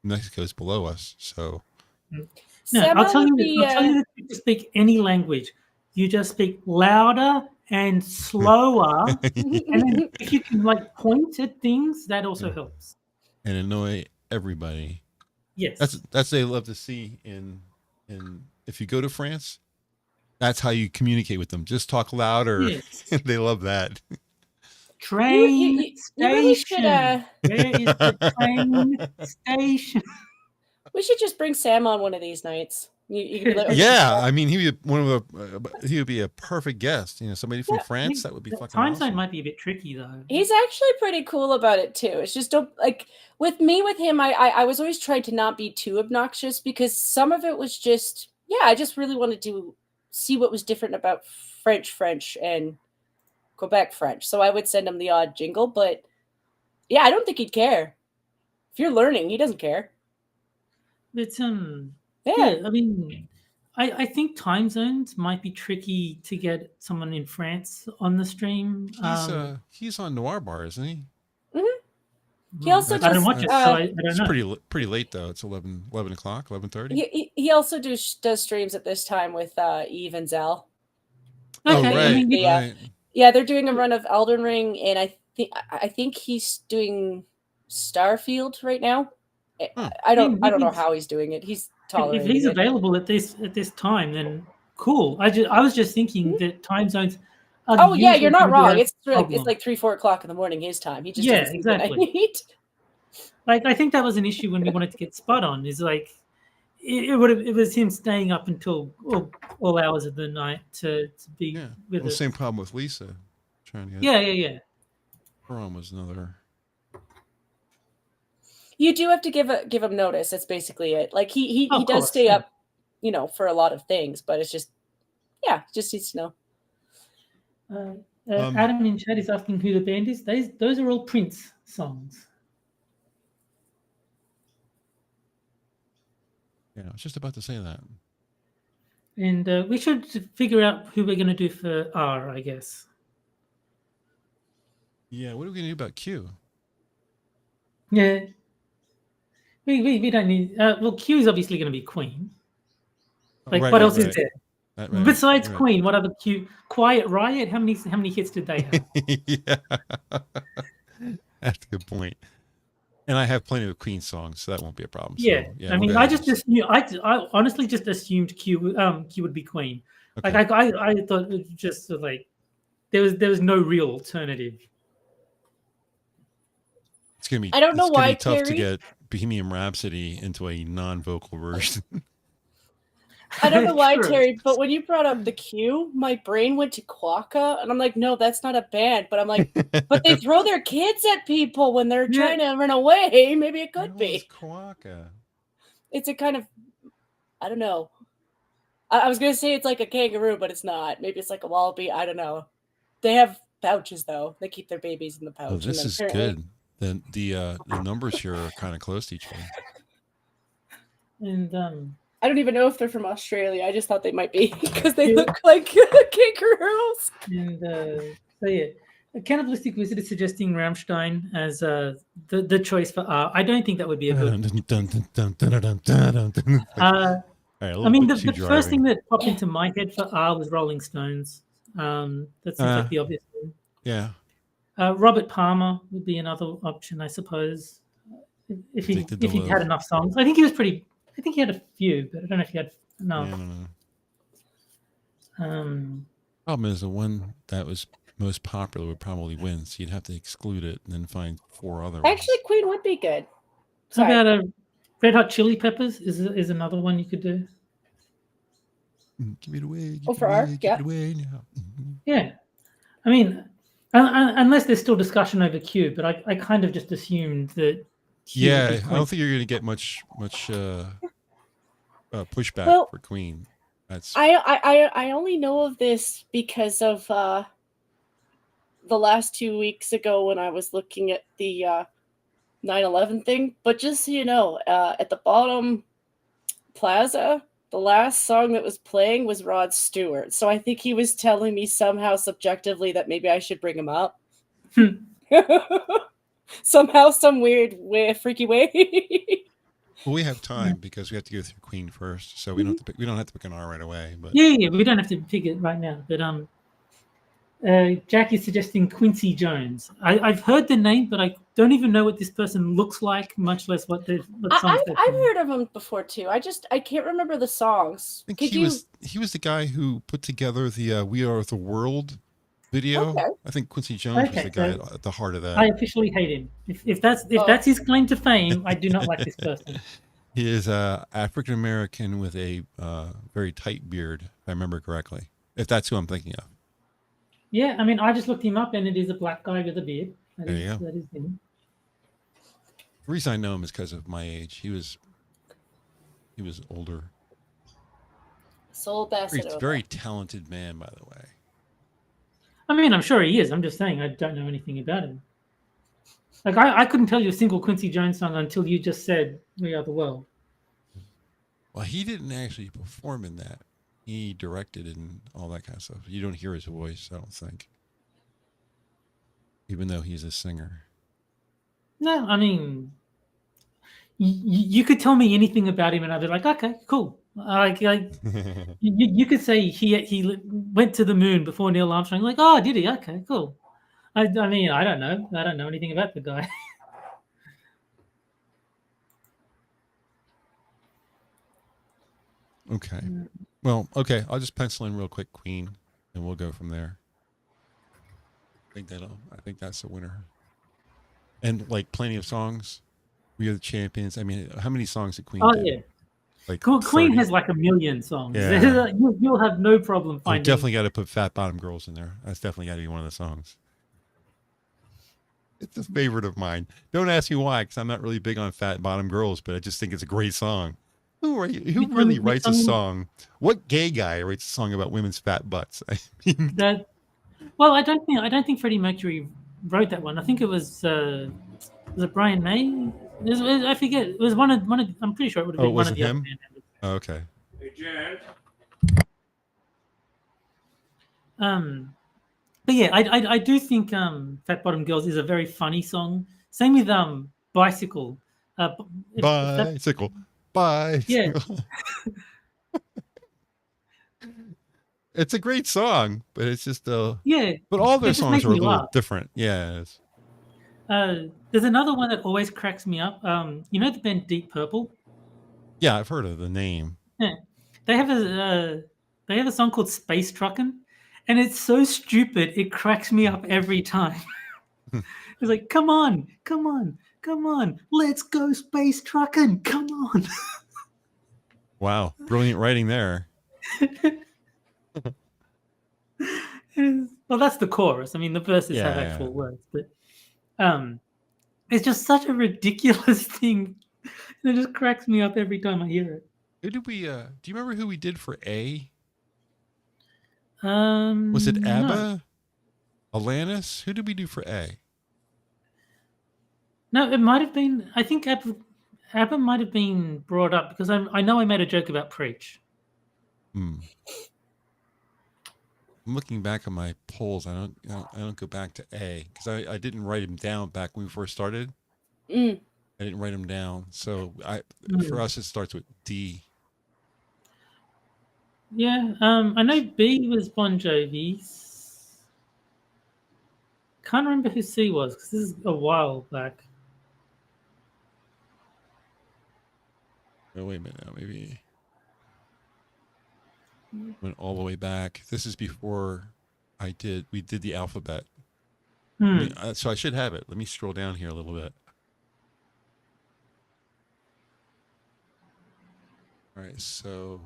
Speaker 1: Mexico's below us. So.
Speaker 3: No, I'll tell you that you can speak any language. You just speak louder and slower. And then if you can point at things, that also helps.
Speaker 1: And annoy everybody.
Speaker 3: Yes.
Speaker 1: That's what they love to see in if you go to France, that's how you communicate with them. Just talk louder. Yes. They love that.
Speaker 3: Train station.
Speaker 2: You really should,
Speaker 3: Where is the train station?
Speaker 2: We should just bring Sam on one of these nights.
Speaker 1: Yeah, I mean, he would be a perfect guest. Somebody from France, that would be fucking
Speaker 3: time
Speaker 1: awesome.
Speaker 3: zone might be a bit tricky though.
Speaker 2: He's actually pretty cool about it too. It's just with him, I was always trying to not be too obnoxious because some of it was just I just really wanted to see what was different about French and Quebec French. So I would send him the odd jingle, but I don't think he'd care. If you're learning, he doesn't care.
Speaker 3: It's I mean, I think time zones might be tricky to get someone in France on the stream.
Speaker 1: He's on Noir Bar, isn't he?
Speaker 2: He also
Speaker 3: I don't watch it, so I don't know.
Speaker 1: It's pretty late though. It's 11 o'clock, 11:30.
Speaker 2: He also does streams at this time with Eve and Zell.
Speaker 3: Okay,
Speaker 1: right.
Speaker 2: Yeah, they're doing a run of Elden Ring, and I think he's doing Starfield right now. I don't know how he's doing it. He's tolerating
Speaker 3: if he's
Speaker 2: it.
Speaker 3: available at this time, then cool. I was just thinking that time zones.
Speaker 2: Oh yeah, you're not wrong. It's
Speaker 3: problem.
Speaker 2: like 3-4 o'clock in the morning his time. He just
Speaker 3: Yeah,
Speaker 2: doesn't
Speaker 3: exactly. Like I think that was an issue when we wanted to get Spud on. Is like it was him staying up until all hours of the night to be with us.
Speaker 1: Same problem with Lisa. Trying to get
Speaker 3: yeah.
Speaker 1: her on was another.
Speaker 2: You do have to give him notice. That's basically it. Like he does stay up, for a lot of things, but it's just just needs to know.
Speaker 3: Adam in chat is asking who the band is. Those are all Prince songs.
Speaker 1: Yeah, I was just about to say that.
Speaker 3: And we should figure out who we're going to do for R, I guess.
Speaker 1: Yeah, what are we going to do about Q?
Speaker 3: Yeah. We don't need... well, Q is obviously going to be Queen. Like, what else is there? Besides Queen, what other Q? Quiet Riot? How many hits did they have?
Speaker 1: Yeah. That's a good point. And I have plenty of Queen songs, so that won't be a problem.
Speaker 3: Yeah, so, I mean, I just assumed, I honestly just assumed Q would be Queen. Okay. Like I thought it was just like there was no real alternative.
Speaker 1: It's gonna be.
Speaker 2: I don't know why
Speaker 1: tough
Speaker 2: Terry?
Speaker 1: to get Bohemian Rhapsody into a non-vocal version.
Speaker 2: I don't know why, Terry, but when you brought up the Q, my brain went to Quokka, and I'm like, no, that's not a band. But I'm like, but they throw their kids at people when they're trying to run away. Maybe it could be.
Speaker 1: Quokka?
Speaker 2: It's a kind of, I don't know. I was going to say it's like a kangaroo, but it's not. Maybe it's like a wallaby. I don't know. They have pouches, though. They keep their babies in the pouch.
Speaker 1: Oh, this is good. Then the numbers here are kind of close to each other.
Speaker 3: And
Speaker 2: I don't even know if they're from Australia. I just thought they might be because they look like kangaroos.
Speaker 3: And so yeah, a Cannibalistic Wizard is suggesting Rammstein as the choice for R. I don't think that would be a good. I mean, the first thing that popped into my head for R was Rolling Stones. That seems like the obvious one.
Speaker 1: Yeah.
Speaker 3: Robert Palmer would be another option, I suppose, if he had enough songs. I think he was pretty. I think he had a few, but I don't know if he had enough.
Speaker 1: Problem is the one that was most popular would probably win, so you'd have to exclude it and then find 4 other ones.
Speaker 2: Actually, Queen would be good.
Speaker 3: How about Red Hot Chili Peppers is another one you could do.
Speaker 1: Give it away.
Speaker 2: For R?
Speaker 1: Give it away now.
Speaker 3: Yeah. I mean, unless there's still discussion over Q, but I kind of just assumed that.
Speaker 1: I don't think you're going to get much pushback for Queen. That's
Speaker 2: I only know of this because of the last 2 weeks ago when I was looking at the 9/11 thing. But just so you know, at the bottom plaza, the last song that was playing was Rod Stewart. So I think he was telling me somehow subjectively that maybe I should bring him up. Somehow, some weird way, freaky way.
Speaker 1: Well, we have time because we have to go through Queen first, so we don't have to pick an R right away. But
Speaker 3: yeah, we don't have to pick it right now. But Jack is suggesting Quincy Jones. I've heard the name, but I don't even know what this person looks like, much less what songs.
Speaker 2: I've heard of him before too. I can't remember the songs.
Speaker 1: I think he was the guy who put together the "We Are the World" video.
Speaker 2: Okay.
Speaker 1: I think Quincy Jones was the guy at the heart of that.
Speaker 3: I officially hate him. If that's his claim to fame, I do not like this person.
Speaker 1: He is African American with a very tight beard, if I remember correctly. If that's who I'm thinking of.
Speaker 3: Yeah, I mean, I just looked him up, and it is a black guy with a beard. That is him.
Speaker 1: The reason I know him is because of my age. He was older.
Speaker 2: Soul Bassett.
Speaker 1: Very talented man, by the way.
Speaker 3: I mean, I'm sure he is. I'm just saying I don't know anything about him. Like, I couldn't tell you a single Quincy Jones song until you just said "We Are the World."
Speaker 1: Well, he didn't actually perform in that. He directed and all that kind of stuff. You don't hear his voice, I don't think. Even though he's a singer.
Speaker 3: No, I mean, you could tell me anything about him and I'd be like, okay, cool. Like you could say he went to the moon before Neil Armstrong. Like, oh, did he? Okay, cool. I mean, I don't know. I don't know anything about the guy.
Speaker 1: Okay. Well, okay. I'll just pencil in real quick Queen, and we'll go from there. I think that's the winner. And like plenty of songs. We are the champions. I mean, how many songs did Queen
Speaker 3: Oh
Speaker 1: do?
Speaker 3: yeah,
Speaker 1: Like
Speaker 3: Queen
Speaker 1: 30?
Speaker 3: has like a million songs.
Speaker 1: Yeah.
Speaker 3: You'll have no problem
Speaker 1: Oh,
Speaker 3: finding.
Speaker 1: definitely got to put Fat Bottom Girls in there. That's definitely got to be one of the songs. It's a favorite of mine. Don't ask me why, because I'm not really big on Fat Bottom Girls, but I just think it's a great song. Who really writes a song? What gay guy writes a song about women's fat butts? I mean,
Speaker 3: That. Well, I don't think Freddie Mercury wrote that one. I think it was it Brian May? I forget. It was one of. I'm pretty sure it would have been one of
Speaker 1: wasn't
Speaker 3: the other
Speaker 1: him?
Speaker 3: band members.
Speaker 1: Oh, okay.
Speaker 4: Hey, Jen.
Speaker 3: But yeah, I do think Fat Bottom Girls is a very funny song. Same with Bicycle.
Speaker 1: Bicycle.
Speaker 3: Yeah.
Speaker 1: It's a great song, but it's just
Speaker 3: Yeah.
Speaker 1: But all their songs are a little
Speaker 3: laugh.
Speaker 1: different. Yes.
Speaker 3: There's another one that always cracks me up. You know the band Deep Purple?
Speaker 1: Yeah, I've heard of the name.
Speaker 3: Yeah. They have a song called Space Truckin', and it's so stupid it cracks me up every time. It's like, come on, let's go space truckin', come on.
Speaker 1: Wow, brilliant writing there.
Speaker 3: Well, that's the chorus. I mean, the verses have actual words, but it's just such a ridiculous thing. And it just cracks me up every time I hear it.
Speaker 1: Who did we do you remember who we did for A?
Speaker 3: Was
Speaker 1: it ABBA? No. Alanis? Who did we do for A?
Speaker 3: No, it might have been, I think ABBA might have been brought up because I know I made a joke about Preach.
Speaker 1: I'm looking back at my polls. I don't go back to A because I didn't write them down back when we first started. I didn't write them down, so for us it starts with D.
Speaker 3: Yeah, I know B was Bon Jovi's. Can't remember who C was because this is a while back.
Speaker 1: Oh, wait a minute now. Maybe went all the way back. This is before we did the alphabet. So I should have it. Let me scroll down here a little bit. All right, so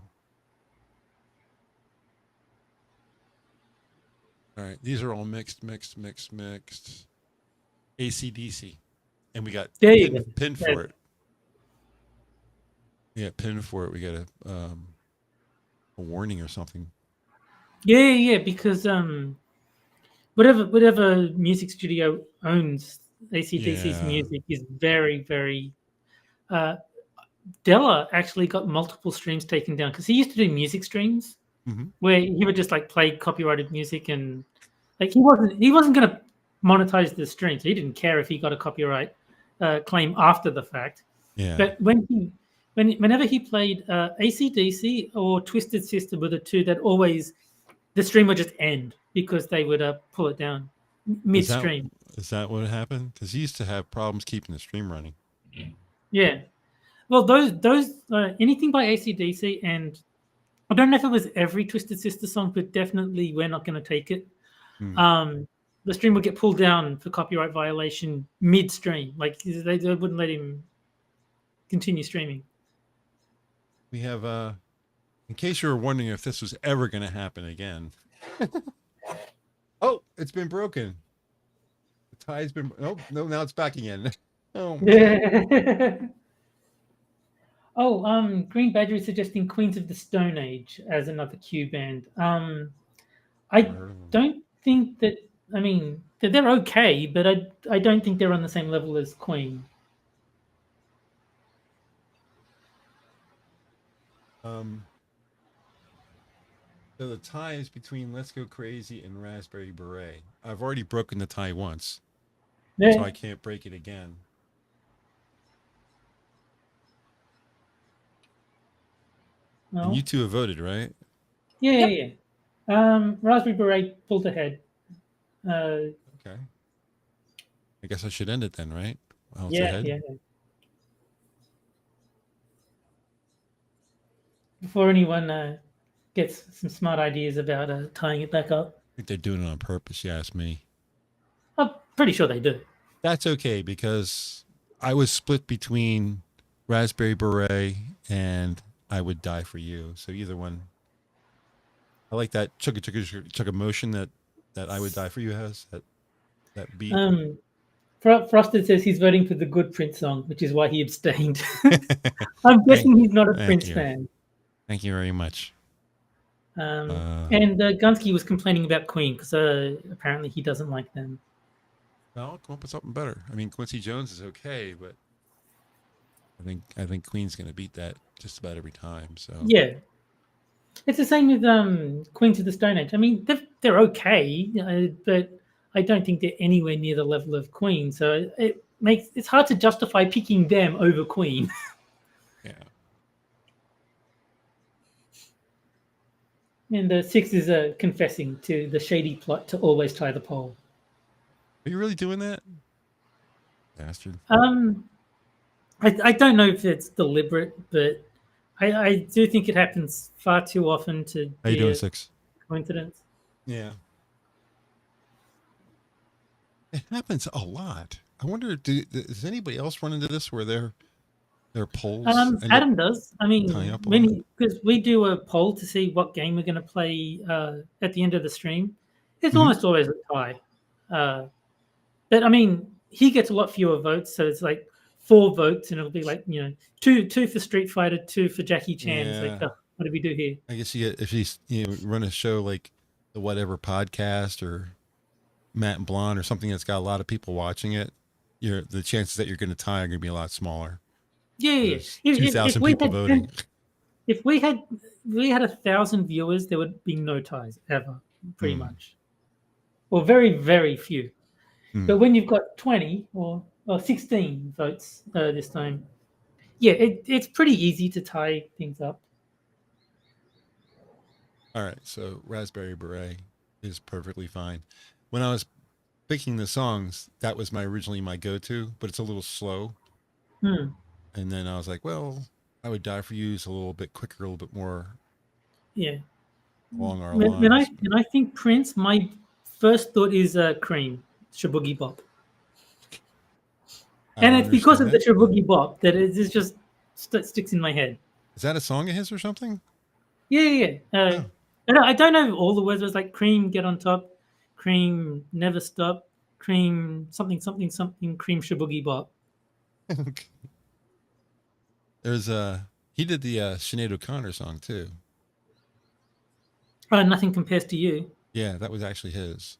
Speaker 1: all right, these are all mixed. AC/DC, and we got pin for it. Yeah, pin for it. We got a warning or something.
Speaker 3: Yeah, because whatever music studio owns AC/DC's music is very, very. Della actually got multiple streams taken down because he used to do music streams where he would just like play copyrighted music and like he wasn't going to monetize the stream, so he didn't care if he got a copyright claim after the fact.
Speaker 1: Yeah.
Speaker 3: But whenever he played AC/DC or Twisted Sister were the two that always the stream would just end because they would pull it down midstream.
Speaker 1: Is that what happened? Because he used to have problems keeping the stream running.
Speaker 3: Yeah. Well, those anything by AC/DC, and I don't know if it was every Twisted Sister song, but definitely We're Not Gonna Take It. The stream would get pulled down for copyright violation midstream. Like they wouldn't let him continue streaming.
Speaker 1: We have, in case you were wondering if this was ever going to happen again. Oh, it's been broken. The tie's been. Oh no, now it's back again. Oh.
Speaker 3: Oh, Green Badger is suggesting Queens of the Stone Age as another Q band. I don't think that. I mean, they're okay, but I don't think they're on the same level as Queen.
Speaker 1: So the tie is between Let's Go Crazy and Raspberry Beret. I've already broken the tie once, so I can't break it again.
Speaker 3: No.
Speaker 1: You two have voted, right?
Speaker 3: Yeah,
Speaker 2: Yep.
Speaker 3: yeah. Raspberry Beret pulled ahead.
Speaker 1: Okay. I guess I should end it then, right? Well, it's
Speaker 3: Yeah,
Speaker 1: ahead.
Speaker 3: yeah. Before anyone gets some smart ideas about tying it back up.
Speaker 1: I think they're doing it on purpose, you ask me.
Speaker 3: I'm pretty sure they do.
Speaker 1: That's okay, because I was split between Raspberry Beret and I Would Die for You. So either one. I like that chugga motion that I Would Die for You has. That beat.
Speaker 3: Frosted says he's voting for the good Prince song, which is why he abstained. I'm guessing he's not a Prince fan.
Speaker 1: Thank you very much.
Speaker 3: And Gunsky was complaining about Queen because apparently he doesn't like them.
Speaker 1: Well, come up with something better. I mean, Quincy Jones is okay, but I think Queen's going to beat that just about every time. So
Speaker 3: yeah, it's the same with Queens of the Stone Age. I mean, they're okay, but I don't think they're anywhere near the level of Queen. So it's hard to justify picking them over Queen.
Speaker 1: Yeah.
Speaker 3: And Six is confessing to the shady plot to always tie the pole.
Speaker 1: Are you really doing that, bastard?
Speaker 3: I don't know if it's deliberate, but I do think it happens far too often to
Speaker 1: How you
Speaker 3: be
Speaker 1: doing,
Speaker 3: a
Speaker 1: Six?
Speaker 3: coincidence.
Speaker 1: Yeah. It happens a lot. I wonder, does anybody else run into this where their polls?
Speaker 3: Adam does. I mean, because we do a poll to see what game we're going to play at the end of the stream. It's almost always a tie. But I mean, he gets a lot fewer votes, so it's like 4 votes, and it'll be like 2 for Street Fighter, 2 for Jackie Chan.
Speaker 1: Yeah.
Speaker 3: It's like, what do we do here?
Speaker 1: I guess if you run a show like the Whatever Podcast or Matt and Blonde or something that's got a lot of people watching it, the chances that you're going to tie are going to be a lot smaller.
Speaker 3: Yeah.
Speaker 1: 2,000 people voting.
Speaker 3: If we had 1,000 viewers, there would be no ties ever, pretty much, or very, very few. But when you've got 20 or 16 votes this time, yeah, it's pretty easy to tie things up.
Speaker 1: All right, so Raspberry Beret is perfectly fine. When I was picking the songs, that was originally my go-to, but it's a little slow. And then I was like, well, I Would Die for You is a little bit quicker, a little bit more.
Speaker 3: Yeah.
Speaker 1: Along our lines.
Speaker 3: When I think Prince, my first thought is Cream, Shaboogie Bop. And it's because of the Shaboogie Bop that it just sticks in my head.
Speaker 1: Is that a song of his or something?
Speaker 3: Yeah. I don't know all the words. It was like Cream, Get on Top, Cream, Never Stop, Cream, something, something, something, Cream, Shaboogie Bop.
Speaker 1: There's he did the Sinead O'Connor song too.
Speaker 3: Nothing Compares to You.
Speaker 1: Yeah, that was actually his.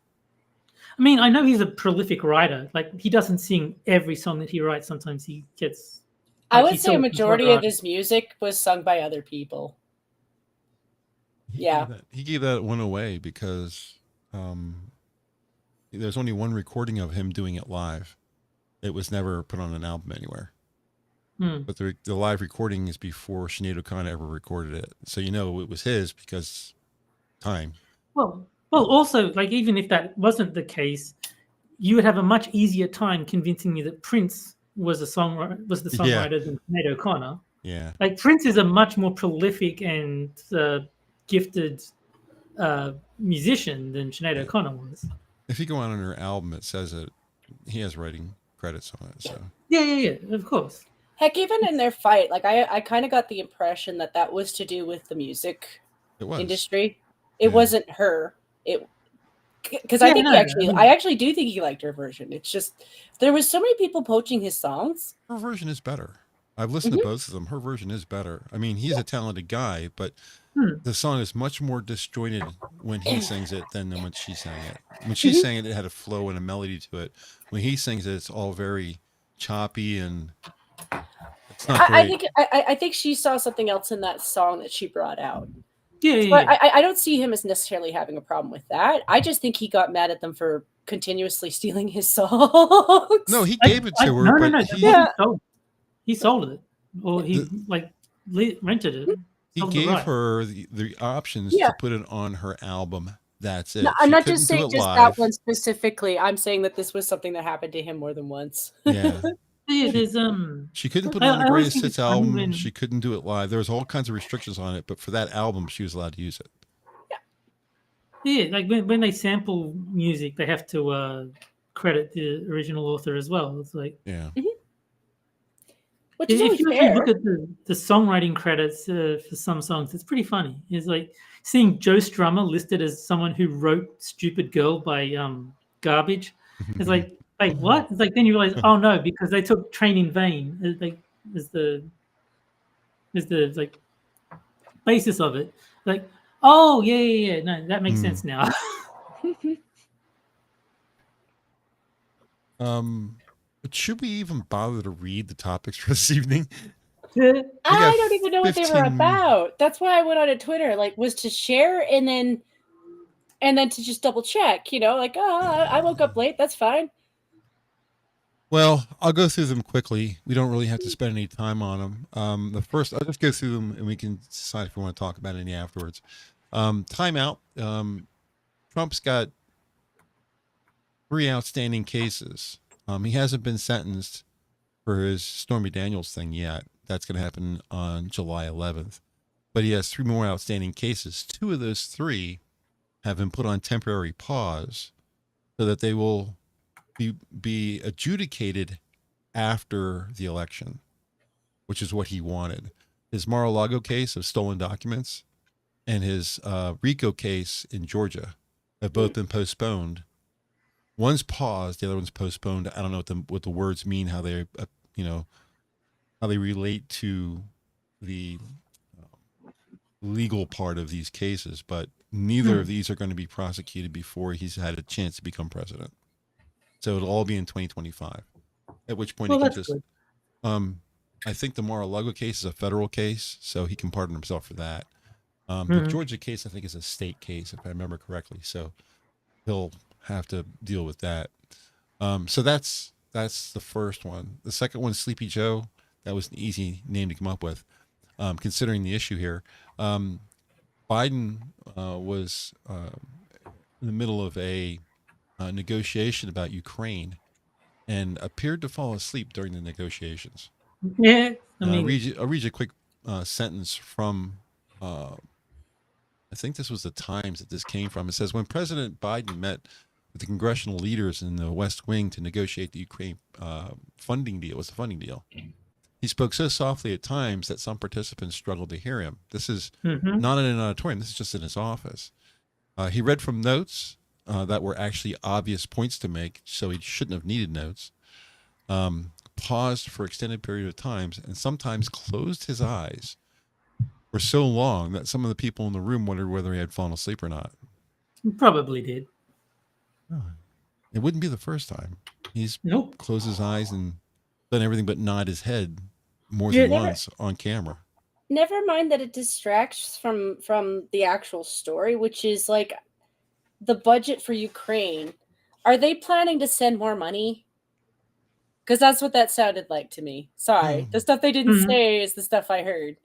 Speaker 3: I mean, I know he's a prolific writer. Like, he doesn't sing every song that he writes. Sometimes he gets...
Speaker 2: I would say a majority of his music was sung by other people.
Speaker 1: He gave that one away because there's only one recording of him doing it live. It was never put on an album anywhere. But the live recording is before Sinead O'Connor ever recorded it. So it was his because time.
Speaker 3: Well, also, like, even if that wasn't the case, you would have a much easier time convincing me that Prince was the songwriter than Sinead O'Connor.
Speaker 1: Yeah.
Speaker 3: Like, Prince is a much more prolific and gifted musician than Sinead O'Connor was.
Speaker 1: If you go on her album, it says that he has writing credits on it. So
Speaker 3: yeah, of course.
Speaker 2: Heck, even in their fight, like I kind of got the impression that was to do with the music industry. It wasn't her. Because I actually do think he liked her version. It's just there was so many people poaching his songs.
Speaker 1: Her version is better. I've listened to both of them. Her version is better. I mean, he's a talented guy, but the song is much more disjointed when he sings it than when she sang it. When she sang it, it had a flow and a melody to it. When he sings it, it's all very choppy and it's not great.
Speaker 2: I think she saw something else in that song that she brought out.
Speaker 3: Yeah.
Speaker 2: I don't see him as necessarily having a problem with that. I just think he got mad at them for continuously stealing his songs.
Speaker 1: No, he gave it to her.
Speaker 3: No. He sold it, or he rented it.
Speaker 1: He
Speaker 3: of the
Speaker 1: gave
Speaker 3: right.
Speaker 1: her the options
Speaker 2: Yeah.
Speaker 1: to put it on her album. That's it.
Speaker 2: No, I'm
Speaker 1: She
Speaker 2: not
Speaker 1: couldn't
Speaker 2: just
Speaker 1: do
Speaker 2: saying
Speaker 1: it
Speaker 2: just
Speaker 1: live.
Speaker 2: that one specifically. I'm saying that this was something that happened to him more than once.
Speaker 1: Yeah.
Speaker 3: Yeah,
Speaker 1: She,
Speaker 3: there's
Speaker 1: she couldn't put it on the
Speaker 3: I always
Speaker 1: greatest
Speaker 3: think
Speaker 1: hits
Speaker 3: it's funny
Speaker 1: album.
Speaker 3: when
Speaker 1: She couldn't do it live. There was all kinds of restrictions on it, but for that album, she was allowed to use it.
Speaker 3: yeah, like when they sample music, they have to credit the original author as well. It's like
Speaker 1: Yeah.
Speaker 2: Which is
Speaker 3: if
Speaker 2: only
Speaker 3: you actually
Speaker 2: fair.
Speaker 3: look at the songwriting credits for some songs, it's pretty funny. It's like seeing Joe Strummer listed as someone who wrote "Stupid Girl" by Garbage. It's like, wait, what? It's like then you realize, oh no, because they took "Train in Vain" as the like basis of it. Like, oh yeah. No, that makes sense now.
Speaker 1: But should we even bother to read the topics for this evening?
Speaker 3: Yeah.
Speaker 2: I don't even know what they were
Speaker 1: 15
Speaker 2: about. That's why I went on to Twitter, like, was to share and then to just double check, like, oh, I woke up late. That's fine.
Speaker 1: Well, I'll go through them quickly. We don't really have to spend any time on them. The first, I'll just go through them and we can decide if we want to talk about any afterwards. TimeOut. Trump's got 3 outstanding cases. He hasn't been sentenced for his Stormy Daniels thing yet. That's going to happen on July 11th. But he has 3 more outstanding cases. 2 of those 3 have been put on temporary pause so that they will be adjudicated after the election, which is what he wanted. His Mar-a-Lago case of stolen documents and his RICO case in Georgia have both been postponed. One's paused, the other one's postponed. I don't know what the words mean, how they how they relate to the legal part of these cases, but neither of these are going to be prosecuted before he's had a chance to become president. So it'll all be in 2025, at which point he can just, I think the Mar-a-Lago case is a federal case, so he can pardon himself for that. The Georgia case, I think, is a state case, if I remember correctly. So he'll have to deal with that. So that's the first one. The second one is SleepyJoe. That was an easy name to come up with, considering the issue here. Biden was in the middle of a negotiation about Ukraine and appeared to fall asleep during the negotiations.
Speaker 3: Yeah,
Speaker 1: I'll read you a quick sentence from, I think this was the Times that this came from. It says, when President Biden met with the congressional leaders in the West Wing to negotiate the Ukraine funding deal, was the funding deal, he spoke so softly at times that some participants struggled to hear him. This is not in an auditorium. This is just in his office. He read from notes that were actually obvious points to make, so he shouldn't have needed notes. Paused for extended period of times and sometimes closed his eyes for so long that some of the people in the room wondered whether he had fallen asleep or not.
Speaker 3: Probably did.
Speaker 1: It wouldn't be the first time. He's
Speaker 3: Nope.
Speaker 1: closed his eyes and done everything but nod his head more than once on camera.
Speaker 2: Never mind that it distracts from the actual story, which is like the budget for Ukraine. Are they planning to send more money? Because that's what that sounded like to me. Sorry. The stuff they didn't say is the stuff I heard.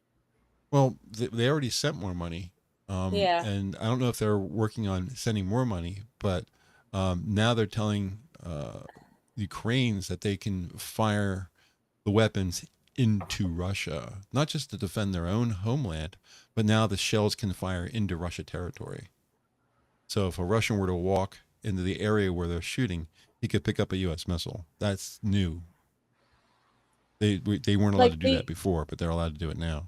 Speaker 1: Well, they already sent more money.
Speaker 2: Yeah.
Speaker 1: And I don't know if they're working on sending more money, but now they're telling Ukrainians that they can fire the weapons into Russia, not just to defend their own homeland, but now the shells can fire into Russia territory. So if a Russian were to walk into the area where they're shooting, he could pick up a U.S. missile. That's new. They weren't allowed to do that before, but they're allowed to do it now.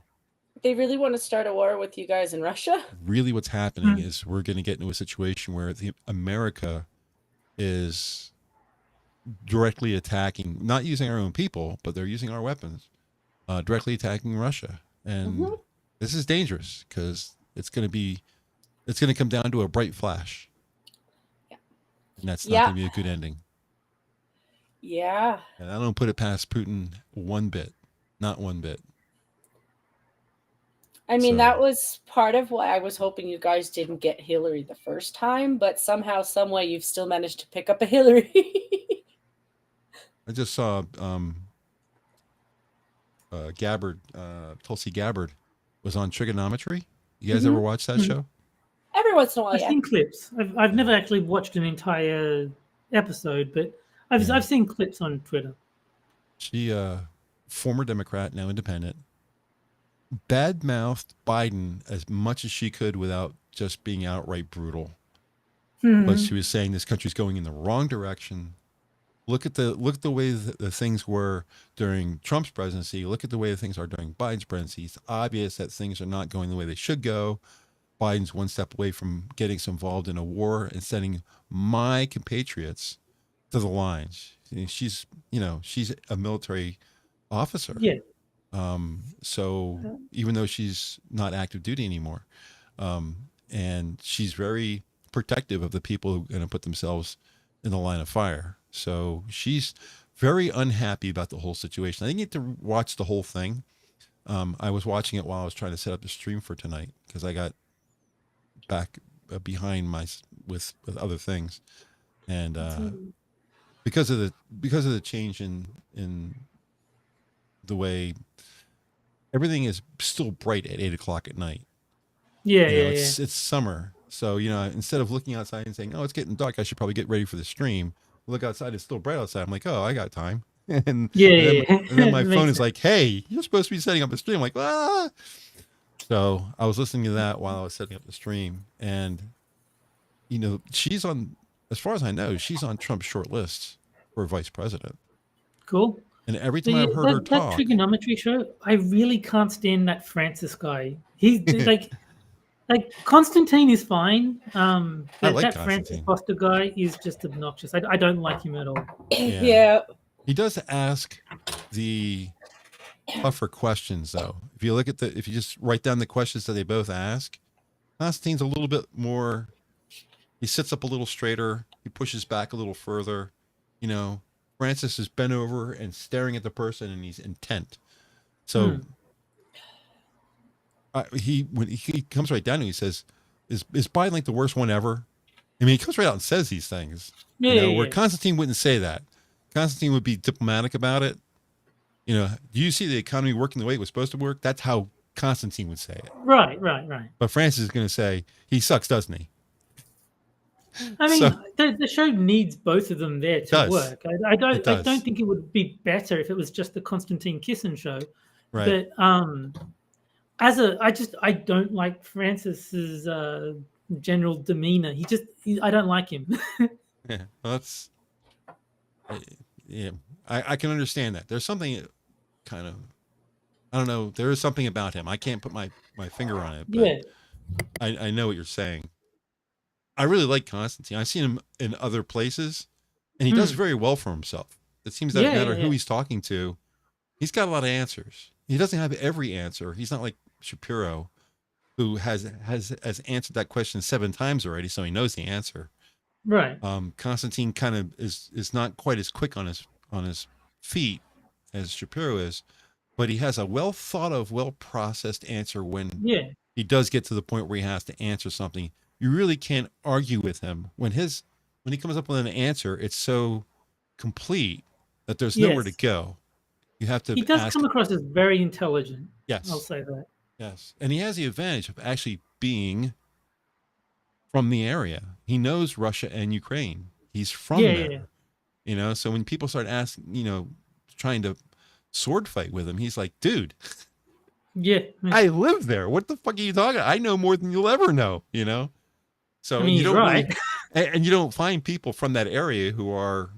Speaker 2: They really want to start a war with you guys in Russia?
Speaker 1: Really what's happening is we're going to get into a situation where America is directly attacking, not using our own people, but they're using our weapons, directly attacking Russia. And this is dangerous because it's going to come down to a bright flash.
Speaker 2: Yeah.
Speaker 1: And that's not going to be a good ending.
Speaker 2: Yeah.
Speaker 1: And I don't put it past Putin one bit, not one bit.
Speaker 2: I mean, that was part of why I was hoping you guys didn't get Hillary the first time, but somehow, some way, you've still managed to pick up a Hillary.
Speaker 1: I just saw Gabbard, Tulsi Gabbard, was on trigonometry. You guys ever watch that show?
Speaker 2: Every once in a while,
Speaker 3: I've
Speaker 2: yeah.
Speaker 3: seen clips. I've never actually watched an entire episode, but I've seen clips on Twitter.
Speaker 1: She, former Democrat, now independent, bad-mouthed Biden as much as she could without just being outright brutal. But she was saying this country's going in the wrong direction. Look at the way the things were during Trump's presidency. Look at the way the things are during Biden's presidency. It's obvious that things are not going the way they should go. Biden's one step away from getting us involved in a war and sending my compatriots to the lines. She's a military officer.
Speaker 3: Yeah.
Speaker 1: So even though she's not active duty anymore, and she's very protective of the people who are going to put themselves in the line of fire. So she's very unhappy about the whole situation. I didn't get to watch the whole thing. I was watching it while I was trying to set up the stream for tonight because I got back behind with other things, and because of the change in the way everything is still bright at 8 o'clock at night.
Speaker 3: Yeah,
Speaker 1: It's summer. So, instead of looking outside and saying, oh, it's getting dark, I should probably get ready for the stream. Look outside, it's still bright outside. I'm like, oh, I got time. And then my phone is like, hey, you're supposed to be setting up a stream. I'm like, ah. So I was listening to that while I was setting up the stream. And, she's on, as far as I know, she's on Trump's short list for vice president.
Speaker 3: Cool.
Speaker 1: And every time I've heard her talk.
Speaker 3: That trigonometry show, I really can't stand that Francis guy. He's like Constantine is fine. But that Francis Foster guy is just obnoxious. I don't like him at all.
Speaker 2: Yeah.
Speaker 1: He does ask the tougher questions, though. If you just write down the questions that they both ask, Constantine's a little bit more. He sits up a little straighter. He pushes back a little further. Francis is bent over and staring at the person, and he's intent. So. When he comes right down and he says, is Biden like the worst one ever? I mean, he comes right out and says these things. Where Constantine wouldn't say that. Constantine would be diplomatic about it. Do you see the economy working the way it was supposed to work? That's how Constantine would say it.
Speaker 3: Right.
Speaker 1: But Francis is going to say, he sucks, doesn't he?
Speaker 3: I mean, the show needs both of them there to work. I don't think it would be better if it was just the Constantine Kissen show.
Speaker 1: Right.
Speaker 3: But I don't like Francis's general demeanor. I don't like him.
Speaker 1: Yeah, well, I can understand that. There's something kind of, I don't know. There is something about him. I can't put my finger on it. But I know what you're saying. I really like Constantine. I've seen him in other places, and he does very well for himself. It seems that no matter who he's talking to, he's got a lot of answers. He doesn't have every answer. He's not like Shapiro, who has answered that question 7 times already, so he knows the answer.
Speaker 3: Right.
Speaker 1: Constantine kind of is not quite as quick on his feet as Shapiro is, but he has a well thought of, well processed answer when he does get to the point where he has to answer something. You really can't argue with him when he comes up with an answer. It's so complete that there's nowhere to go. You have to.
Speaker 3: He does come across as very intelligent.
Speaker 1: Yes,
Speaker 3: I'll say that.
Speaker 1: Yes, and he has the advantage of actually being from the area. He knows Russia and Ukraine. He's from there. Yeah. So when people start asking, trying to sword fight with him, he's like, dude, I live there. What the fuck are you talking about? I know more than you'll ever know, So you don't really, and you don't find people from that area who are,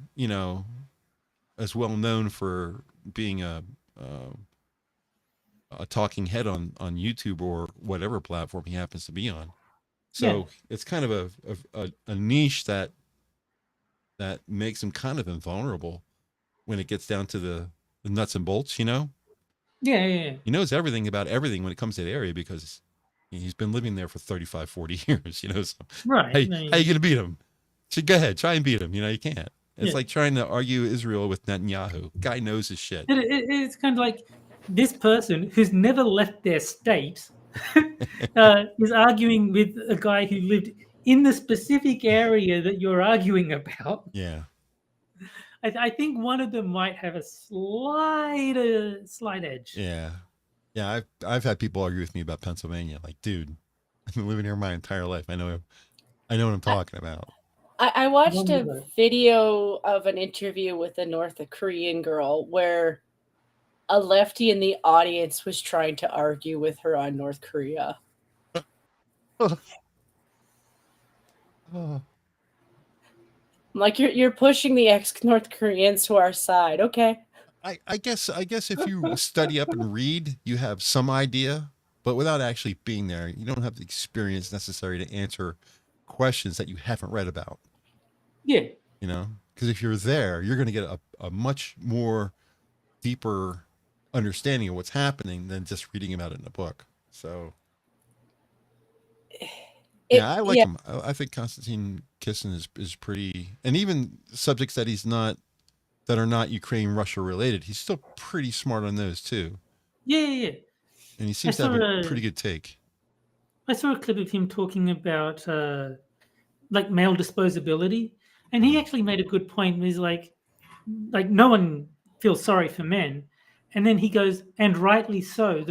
Speaker 1: as well known for being a talking head on YouTube or whatever platform he happens to be on. So it's kind of a niche that makes him kind of invulnerable when it gets down to the nuts and bolts,
Speaker 3: Yeah.
Speaker 1: He knows everything about everything when it comes to the area because he's been living there for 35, 40 years, So,
Speaker 3: right.
Speaker 1: How you going to beat him? So go ahead, try and beat him. You can't. It's like trying to argue Israel with Netanyahu. Guy knows his shit.
Speaker 3: It's kind of like this person who's never left their state is arguing with a guy who lived in the specific area that you're arguing about.
Speaker 1: Yeah.
Speaker 3: I think one of them might have a slight edge.
Speaker 1: Yeah. Yeah, I've had people argue with me about Pennsylvania. Like, dude, I've been living here my entire life. I know what I'm talking about.
Speaker 2: I watched a
Speaker 3: Wonderful.
Speaker 2: video of an interview with a North Korean girl where a lefty in the audience was trying to argue with her on North Korea.
Speaker 1: Oh.
Speaker 2: I'm like, you're pushing the ex-North Koreans to our side. Okay.
Speaker 1: I guess if you study up and read, you have some idea, but without actually being there, you don't have the experience necessary to answer questions that you haven't read about.
Speaker 3: Yeah.
Speaker 1: You know, because if you're there, you're going to get a much more deeper understanding of what's happening than just reading about it in a book. So, yeah, I like him. I think Konstantin Kisin is pretty, and even subjects that are not Ukraine Russia related, he's still pretty smart on those too.
Speaker 3: Yeah.
Speaker 1: And he seems to have a pretty good take.
Speaker 3: I saw a clip of him talking about like male disposability, and he actually made a good point. He's like no one feels sorry for men, and then he goes, and rightly so.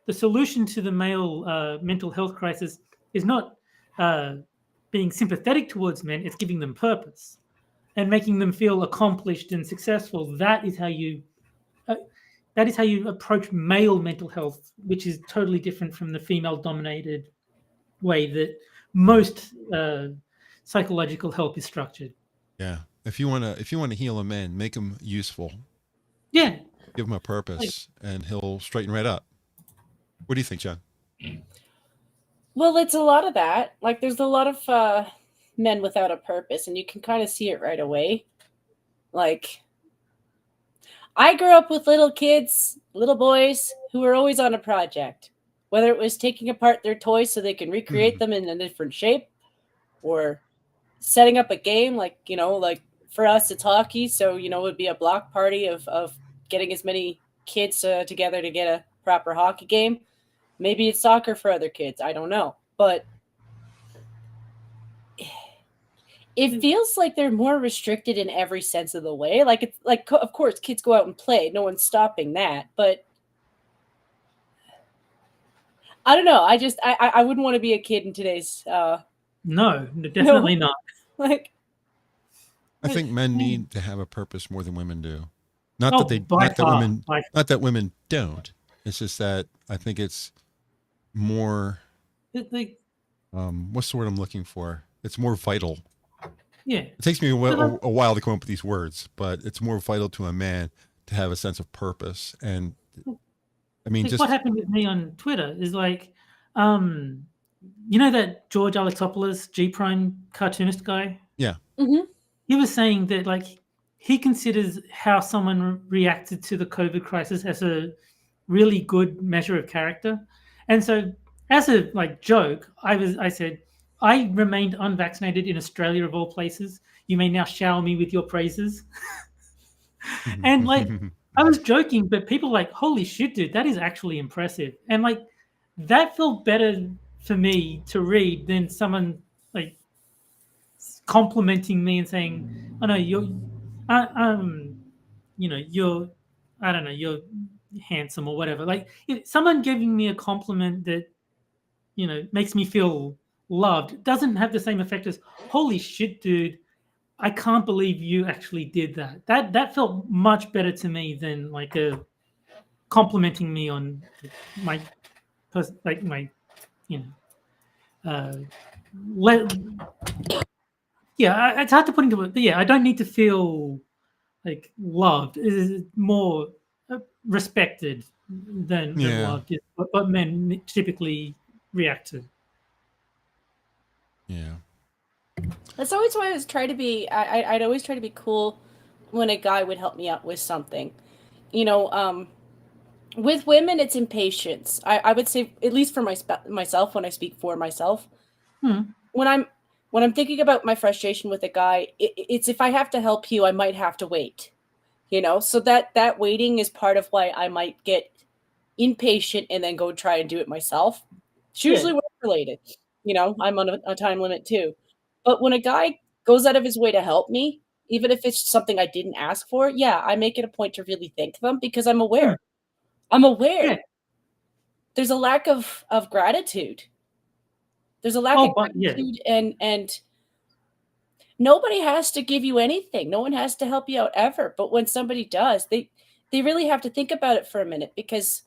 Speaker 3: The solution to the male mental health crisis is not being sympathetic towards men; it's giving them purpose and making them feel accomplished and successful. That is how you approach male mental health, which is totally different from the female-dominated way that most psychological help is structured.
Speaker 1: Yeah, if you want to heal a man, make him useful.
Speaker 3: Yeah,
Speaker 1: give him a purpose, and he'll straighten right up. What do you think, John?
Speaker 2: Well, it's a lot of that. Like, there's a lot of men without a purpose, and you can kind of see it right away. Like, I grew up with little kids, little boys, who were always on a project, whether it was taking apart their toys so they can recreate them in a different shape, or setting up a game. Like, like for us, it's hockey. So, it would be a block party of getting as many kids together to get a proper hockey game. Maybe it's soccer for other kids. I don't know. But it feels like they're more restricted in every sense of the way. Like, it's like, of course, kids go out and play. No one's stopping that. But I don't know. I wouldn't want to be a kid in today's.
Speaker 3: No, definitely not.
Speaker 2: Like,
Speaker 1: I think men need to have a purpose more than women do. Not that women don't. It's just that I think it's more. What's the word I'm looking for? It's more vital.
Speaker 3: Yeah.
Speaker 1: It takes me a while to come up with these words, but it's more vital to a man to have a sense of purpose. And I mean, just
Speaker 3: what happened with me on Twitter is like, that George Alexopoulos, G Prime cartoonist guy?
Speaker 1: Yeah.
Speaker 2: Mm-hmm.
Speaker 3: He was saying that like he considers how someone reacted to the COVID crisis as a really good measure of character. And so as a joke, I said, I remained unvaccinated in Australia of all places. You may now shower me with your praises. And I was joking, but people were like, holy shit, dude, that is actually impressive. And that felt better for me to read than someone complimenting me and saying, oh no, you're I don't know, you're handsome or whatever. Like someone giving me a compliment that, makes me feel loved doesn't have the same effect as, holy shit, dude, I can't believe you actually did that. That felt much better to me than a complimenting me on my yeah, it's hard to put into it, but yeah, I don't need to feel loved. It's more respected than loved is what men typically react to.
Speaker 1: Yeah.
Speaker 2: That's always why I'd always try to be cool when a guy would help me out with something. With women, it's impatience. I would say, at least for myself, when I speak for myself, when I'm thinking about my frustration with a guy, it's if I have to help you, I might have to wait. So that waiting is part of why I might get impatient and then go try and do it myself. It's usually work related. I'm on a time limit too. But when a guy goes out of his way to help me, even if it's something I didn't ask for, I make it a point to really thank them because I'm aware. I'm aware. there's a lack of gratitude. There's a lack of gratitude, and nobody has to give you anything. No one has to help you out ever. But when somebody does, they really have to think about it for a minute, because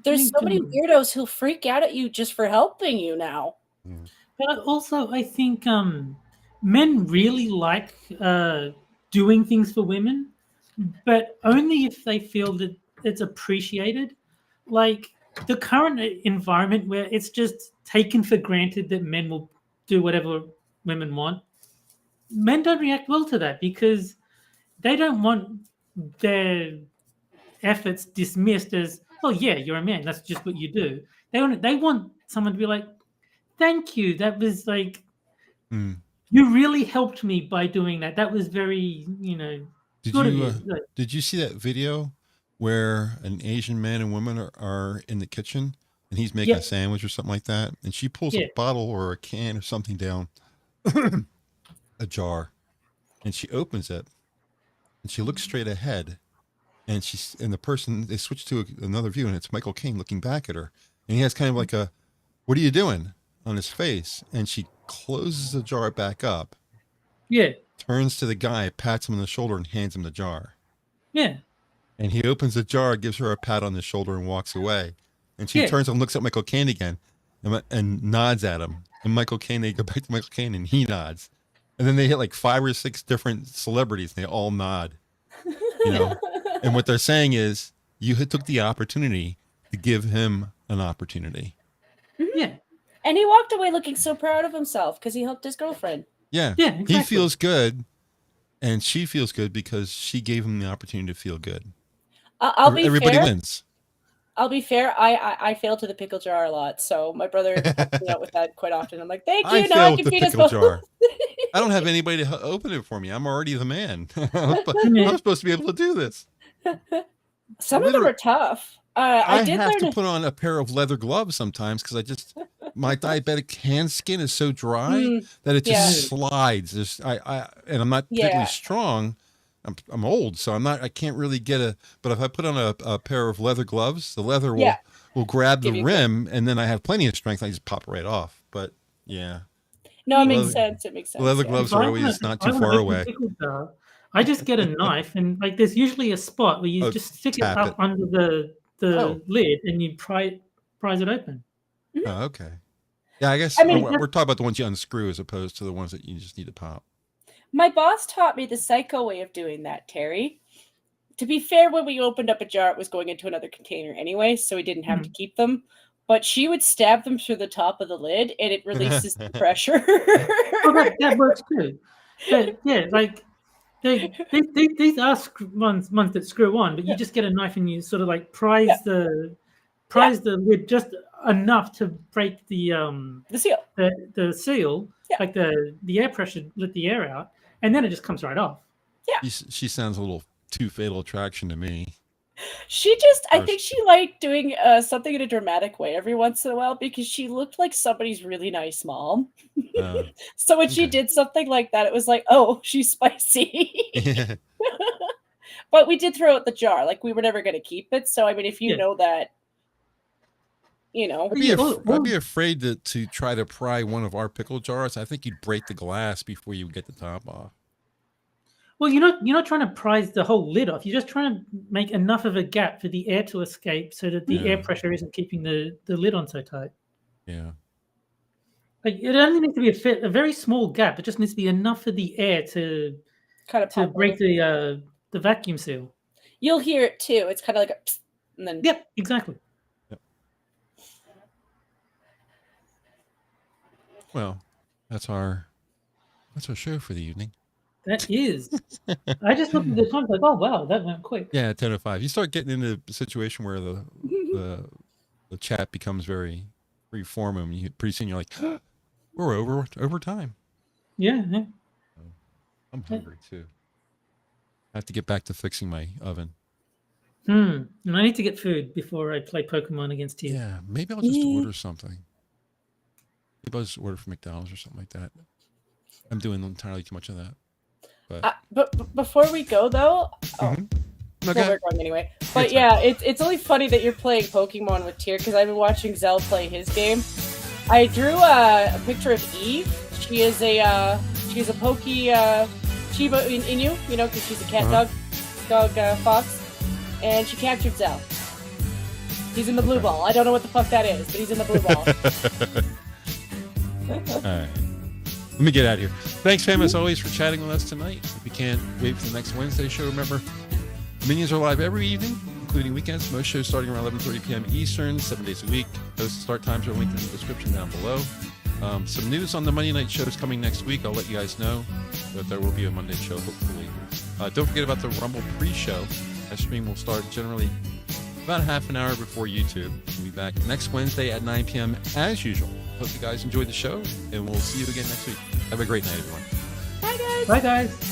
Speaker 2: there's so many weirdos who'll freak out at you just for helping you now.
Speaker 3: But also, I think men really like doing things for women, but only if they feel that it's appreciated. Like the current environment where it's just taken for granted that men will do whatever women want. Men don't react well to that because they don't want their efforts dismissed as, oh yeah, you're a man, that's just what you do. They want someone to be like, thank you, that was like, you really helped me by doing that. That was very,
Speaker 1: did you see that video where an Asian man and woman are in the kitchen and he's making a sandwich or something like that, and she pulls a bottle or a can or something down a jar, and she opens it and she looks straight ahead, and the person, they switch to another view, and it's Michael Caine looking back at her, and he has kind of like a, what are you doing, on his face, and she closes the jar back up, turns to the guy, pats him on the shoulder, and hands him the jar, and he opens the jar, gives her a pat on the shoulder, and walks away, and she turns and looks at Michael Caine again and nods at him, and Michael Caine, they go back to Michael Caine and he nods, and then they hit like 5 or 6 different celebrities and they all nod, and what they're saying is, you took the opportunity to give him an opportunity.
Speaker 2: And he walked away looking so proud of himself because he helped his girlfriend.
Speaker 3: Exactly.
Speaker 1: He feels good, and she feels good because she gave him the opportunity to feel good. Everybody wins.
Speaker 2: I'll be fair. I fail to the pickle jar a lot, so my brother helps me out with that quite often. I'm like, thank you. Now I can feed us both.
Speaker 1: Jar. I don't have anybody to open it for me. I'm already the man. I'm supposed to be able to do this.
Speaker 2: Some of them are tough. I have
Speaker 1: to put on a pair of leather gloves sometimes because my diabetic hand skin is so dry that it just slides. And I'm not particularly strong. I'm old, so I can't really get but if I put on a pair of leather gloves, the leather will grab the rim, and then I have plenty of strength. I just pop right off. But
Speaker 2: no, it makes sense. It makes sense.
Speaker 1: Leather gloves are always not too far away.
Speaker 3: I just get a knife, and like there's usually a spot where you just stick it up under the lid and you prise it open.
Speaker 1: Oh, okay. Yeah, I guess we're talking about the ones you unscrew as opposed to the ones that you just need to pop.
Speaker 2: My boss taught me the psycho way of doing that, Terry. To be fair, when we opened up a jar, it was going into another container anyway, so we didn't have to keep them. But she would stab them through the top of the lid, and it releases the pressure.
Speaker 3: That works too. But yeah, like these are ones that screw on, but you just get a knife and you sort of like prise the lid just enough to break the
Speaker 2: seal.
Speaker 3: The seal, like the air pressure let the air out, and then it just comes right off.
Speaker 2: Yeah.
Speaker 1: She sounds a little too Fatal Attraction to me.
Speaker 2: I think she liked doing something in a dramatic way every once in a while because she looked like somebody's really nice mom. So when she did something like that, it was like, oh, she's spicy. But we did throw out the jar. Like, we were never going to keep it. So, I mean, if you know that,
Speaker 1: I'd be afraid to try to pry one of our pickle jars. I think you'd break the glass before you get the top off.
Speaker 3: Well, you're not trying to prise the whole lid off. You're just trying to make enough of a gap for the air to escape so that the air pressure isn't keeping the lid on so tight.
Speaker 1: Yeah.
Speaker 3: Like, it only needs to be a very small gap. It just needs to be enough for the air to
Speaker 2: kind of
Speaker 3: break the vacuum seal.
Speaker 2: You'll hear it too. It's kind of like a psst, and then
Speaker 3: Yep, exactly.
Speaker 1: Yep. Well, that's our show for the evening.
Speaker 3: That is. I just looked at the time like, oh wow, that went quick.
Speaker 1: Yeah, 10:05. You start getting into a situation where the chat becomes very free form, and pretty soon you're like, oh, we're over time.
Speaker 3: Yeah.
Speaker 1: I'm hungry too. I have to get back to fixing my oven.
Speaker 3: And I need to get food before I play Pokemon against you.
Speaker 1: Yeah, maybe I'll just order something. Maybe I'll just order from McDonald's or something like that. I'm doing entirely too much of that.
Speaker 2: But before we go, though,
Speaker 1: Okay.
Speaker 2: Well, we're going anyway. But yeah, it's only funny that you're playing Pokemon with Tyr because I've been watching Zell play his game. I drew a picture of Eve. She is a Pokey Shiba Inu, you know, because she's a cat dog fox, and she captured Zell. He's in the blue ball. I don't know what the fuck that is, but he's in the blue ball.
Speaker 1: All right. Let me get out of here. Thanks, fam, as always, for chatting with us tonight. If you can't wait for the next Wednesday show, remember, Minions are live every evening, including weekends. Most shows starting around 11:30 p.m. Eastern, 7 days a week. Those start times are linked in the description down below. Some news on the Monday night shows coming next week. I'll let you guys know, but there will be a Monday show, hopefully. Don't forget about the Rumble pre-show. That stream will start generally about half an hour before YouTube. We'll be back next Wednesday at 9 p.m. as usual. Hope you guys enjoyed the show, and we'll see you again next week. Have a great night, everyone.
Speaker 2: Bye, guys.
Speaker 3: Bye, guys.